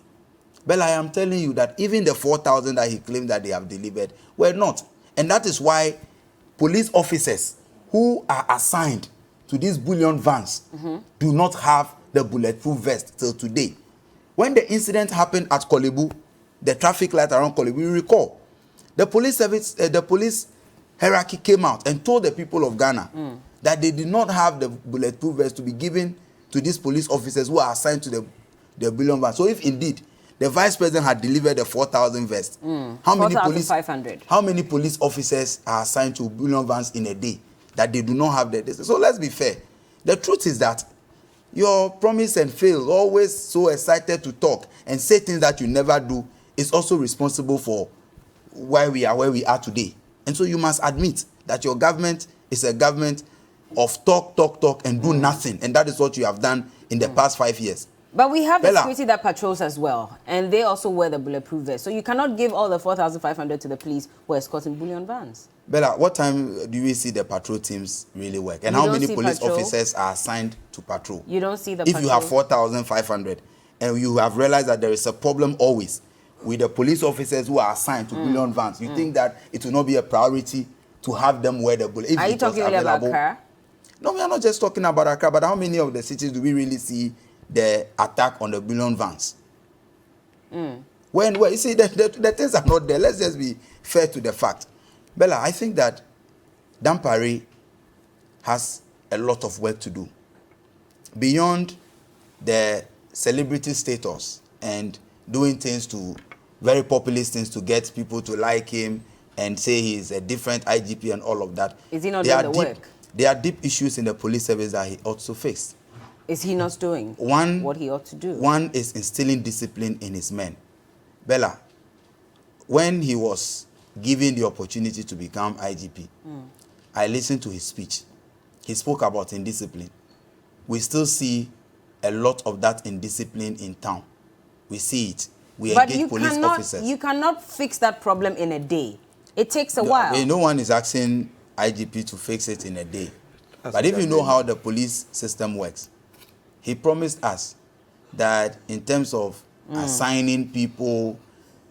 Well, I am telling you that even the 4,000 that he claimed that they have delivered were not. And that is why police officers who are assigned to these bullion vans do not have the bulletproof vest till today. When the incident happened at Kolebu, the traffic light around Kolebu, you recall, the police service, the police hierarchy came out and told the people of Ghana that they did not have the bulletproof vest to be given to these police officers who are assigned to the bullion van. So if indeed the vice president had delivered the 4,000 vests, how many police officers are assigned to bullion vans in a day that they do not have the? So let's be fair. The truth is that your promise and fail, always so excited to talk and say things that you never do, is also responsible for why we are where we are today. And so you must admit that your government is a government of talk, and do nothing. And that is what you have done in the past 5 years. But we have the Bella. security that patrols as well, and they also wear the bulletproof vest. So you cannot give all the 4,500 to the police who are escorting bullion vans. Bella, what time do we see the patrol teams really work? And You how don't many see police patrol. officers are assigned to patrol? You don't see the If patrol. you have 4,500 and you have realized that there is a problem always with the police officers who are assigned to bullion vans, you think that it will not be a priority to have them wear the bullet? If Are it you was talking really about available- Accra? No, we are not just talking about Accra, but how many of the cities do we really see the attack on the bullion vans? When you see, the things are not there. Let's just be fair to the fact. Bella, I think that Dampare has a lot of work to do. Beyond the celebrity status and doing things to, very populist things to get people to like him and say he's a different IGP and all of that. Is he not There doing are the deep- work? There are deep issues in the police service that he ought to fix. Is he not doing what he ought to do? One is instilling discipline in his men. Bella, when he was given the opportunity to become IGP, I listened to his speech. He spoke about indiscipline. We still see a lot of that indiscipline in town. We see it. We But engage police officers. you cannot fix that problem in a day. It takes a while. No one is asking IGP to fix it in a day. That's But if what you I know mean. how the police system works, he promised us that in terms of assigning people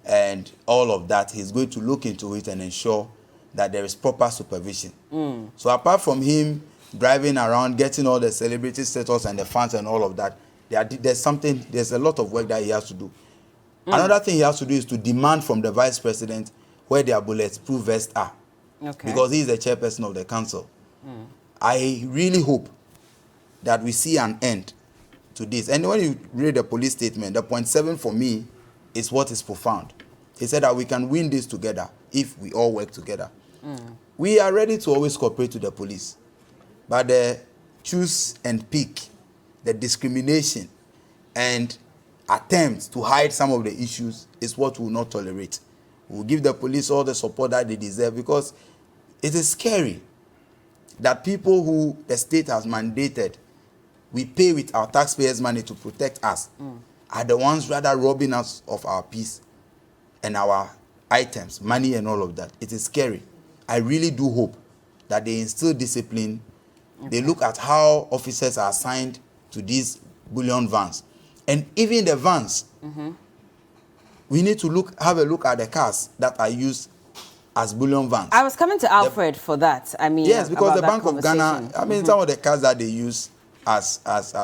and all of that, he's going to look into it and ensure that there is proper supervision. So apart from him driving around, getting all the celebrity status and the fans and all of that, there's a lot of work that he has to do. Another thing he has to do is to demand from the vice president where their bulletproof vests are. Okay. Because he is the chairperson of the council. I really hope that we see an end to this. And when you read the police statement, the point 7 for me is what is profound. He said that we can win this together if we all work together. We are ready to always cooperate with the police. But the choose and pick, the discrimination and attempts to hide some of the issues is what we will not tolerate. We'll give the police all the support that they deserve, because it is scary that people who the state has mandated, we pay with our taxpayers' money to protect us, are the ones rather robbing us of our peace and our items, money and all of that. It is scary. I really do hope that they instill discipline. They look at how officers are assigned to these bullion vans. And even the vans, we need to have a look at the cars that are used as bullion vans. I was coming to Alfred for that. I mean, yes, because the Bank of Ghana, conversation. I mean, some of the cars that they use as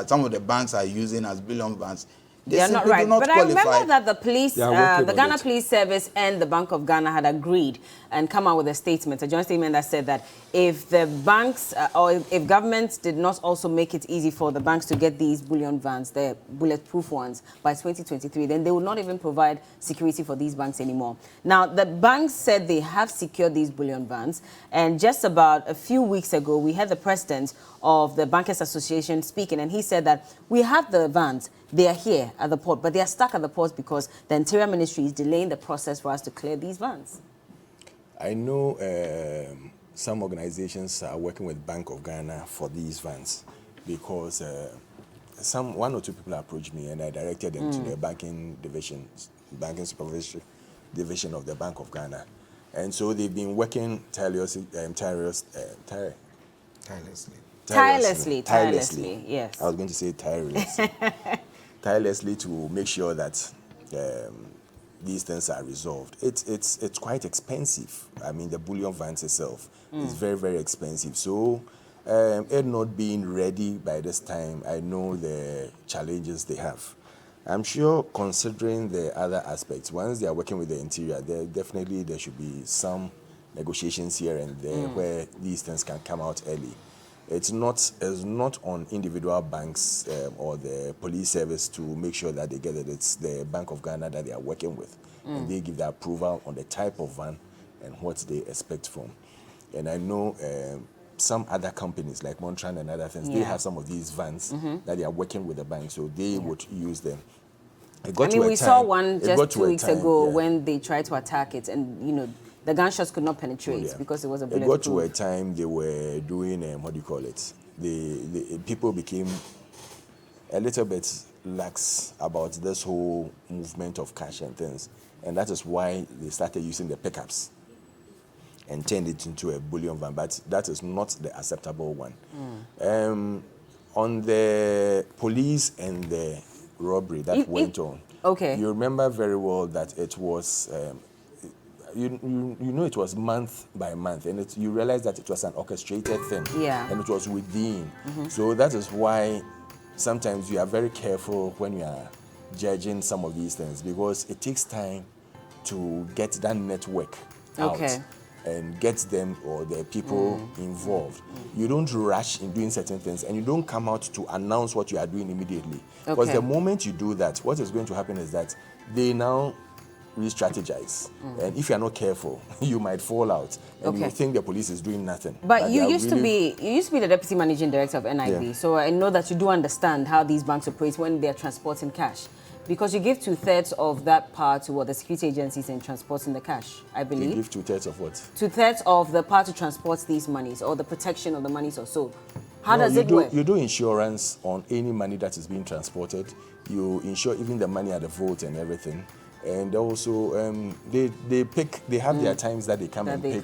some of the banks are using as bullion vans, they are not right. But I remember that the police, the Ghana Police Service and the Bank of Ghana had agreed and come out with a statement, a joint statement that said that if the banks or if government did not also make it easy for the banks to get these bullion vans, the bulletproof ones, by 2023, then they would not even provide security for these banks anymore. Now, the banks said they have secured these bullion vans, and just about a few weeks ago, we had the president of the Bankers Association speaking, and he said that we have the vans. They are here at the port, but they are stuck at the port because the Interior Ministry is delaying the process for us to clear these vans. I know some organizations are working with Bank of Ghana for these vans, because one or two people approached me and I directed them to the banking supervision division of the Bank of Ghana. And so they've been working tirelessly, yes. I was going to say tirelessly. Tirelessly to make sure that these things are resolved. It's quite expensive. I mean, the bullion vans itself is very, very expensive. So it not being ready by this time, I know the challenges they have. I'm sure, considering the other aspects, once they are working with the Interior, there should be some negotiations here and there where these things can come out early. It's not on individual banks or the police service to make sure that they get it. It's the Bank of Ghana that they are working with. And they give the approval on the type of van and what they expect from. And I know some other companies like Montran and other things, they have some of these vans that they are working with the bank, so they would use them. We saw one just 2 weeks ago when they tried to attack it, and you know, the gunshots could not penetrate because it was a bulletproof. It got to a time they were doing, what do you call it? The people became a little bit lax about this whole movement of cash and things. And that is why they started using the pickups and turned it into a bullion van. But that is not the acceptable one. On the police and the robbery that went on, you remember very well that it was... You know, it was month by month, and you realize that it was an orchestrated thing, and it was within. So that is why sometimes you are very careful when you are judging some of these things, because it takes time to get that network out and get them or the people involved. You don't rush in doing certain things, and you don't come out to announce what you are doing immediately. Because the moment you do that, what is going to happen is that they now re-strategize, and if you are not careful, you might fall out, and you think the police is doing nothing. But you used to be the deputy managing director of NIB, so I know that you do understand how these banks operate when they are transporting cash, because you give 2/3 of that power to the security agencies in transporting the cash, I believe. You give 2/3 of what? 2/3 of the power to transport these monies, or the protection of the monies or so. How does it work? You do insurance on any money that is being transported. You insure even the money at the vault and everything. And also, they have their times that they come and pick,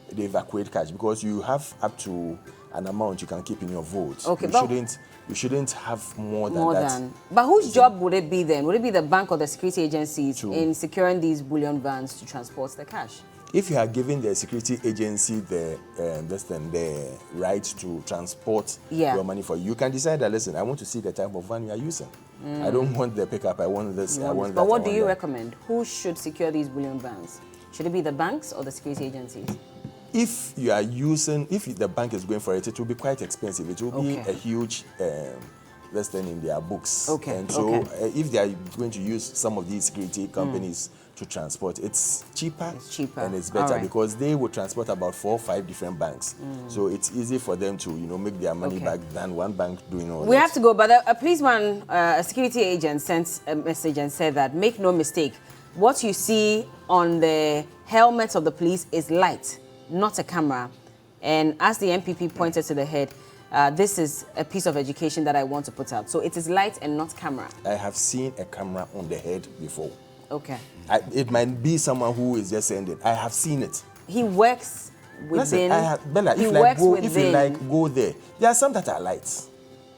they evacuate cash, because you have up to an amount you can keep in your vault. You shouldn't have more than that. But whose job would it be then? Would it be the bank or the security agencies in securing these bullion vans to transport the cash? If you are giving the security agency the right to transport your money for you, you can decide that, listen, I want to see the type of van you are using. I don't want the pickup, I want this, I want that. But what do you recommend? Who should secure these bullion vans? Should it be the banks or the security agencies? If you are using, if the bank is going for it, it will be quite expensive. It will be a huge lesson in their books. And so if they are going to use some of these security companies to transport, it's cheaper and it's better, because they will transport about 4 or 5 different banks. So it's easy for them to, make their money back than one bank doing all that. We have to go, but a policeman, a security agent sent a message and said that, make no mistake, what you see on the helmets of the police is light, not a camera. And as the MPP pointed to the head, this is a piece of education that I want to put out. So it is light and not camera. I have seen a camera on the head before. Okay. It might be someone who is just saying it. I have seen it. He works within. Listen, Bella, he if works you within. like, go there. There are some that are lights.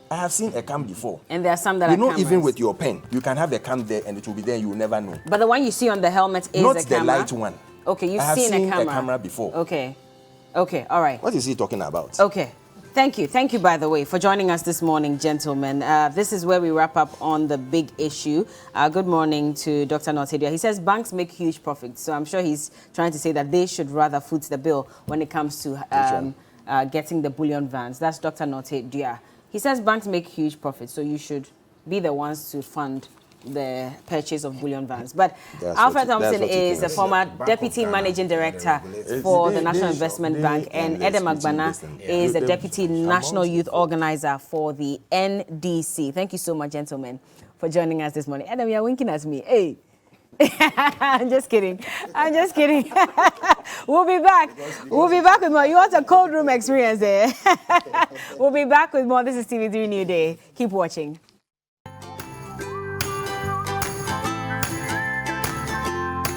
I have seen a cam before. And there are some that you are know, cameras. even with your pen, you can have a cam there and it will be there. You will never know. But the one you see on the helmet is Not a the camera. light one. Okay, you've I have seen a camera. a camera before. Okay. Okay, all right. What is he talking about? Okay. Thank you. Thank you, by the way, for joining us this morning, gentlemen. This is where we wrap up on the big issue. Good morning to Dr. Nortedua. He says banks make huge profits. So I'm sure he's trying to say that they should rather foot the bill when it comes to getting the bullion vans. That's Dr. Nortedua. He says banks make huge profits, so you should be the ones to fund the purchase of bullion vans. But Alfred Thompson is a former Deputy Managing Director for the National Investment Bank, and Edem Agbana is the Deputy National Youth Organizer for the NDC. Thank you so much, gentlemen, for joining us this morning. Edem, you're winking at me. Hey. I'm just kidding. I'm just kidding. We'll be back. We'll be back with more. You want a cold room experience there? We'll be back with more. This is TV3 New Day. Keep watching.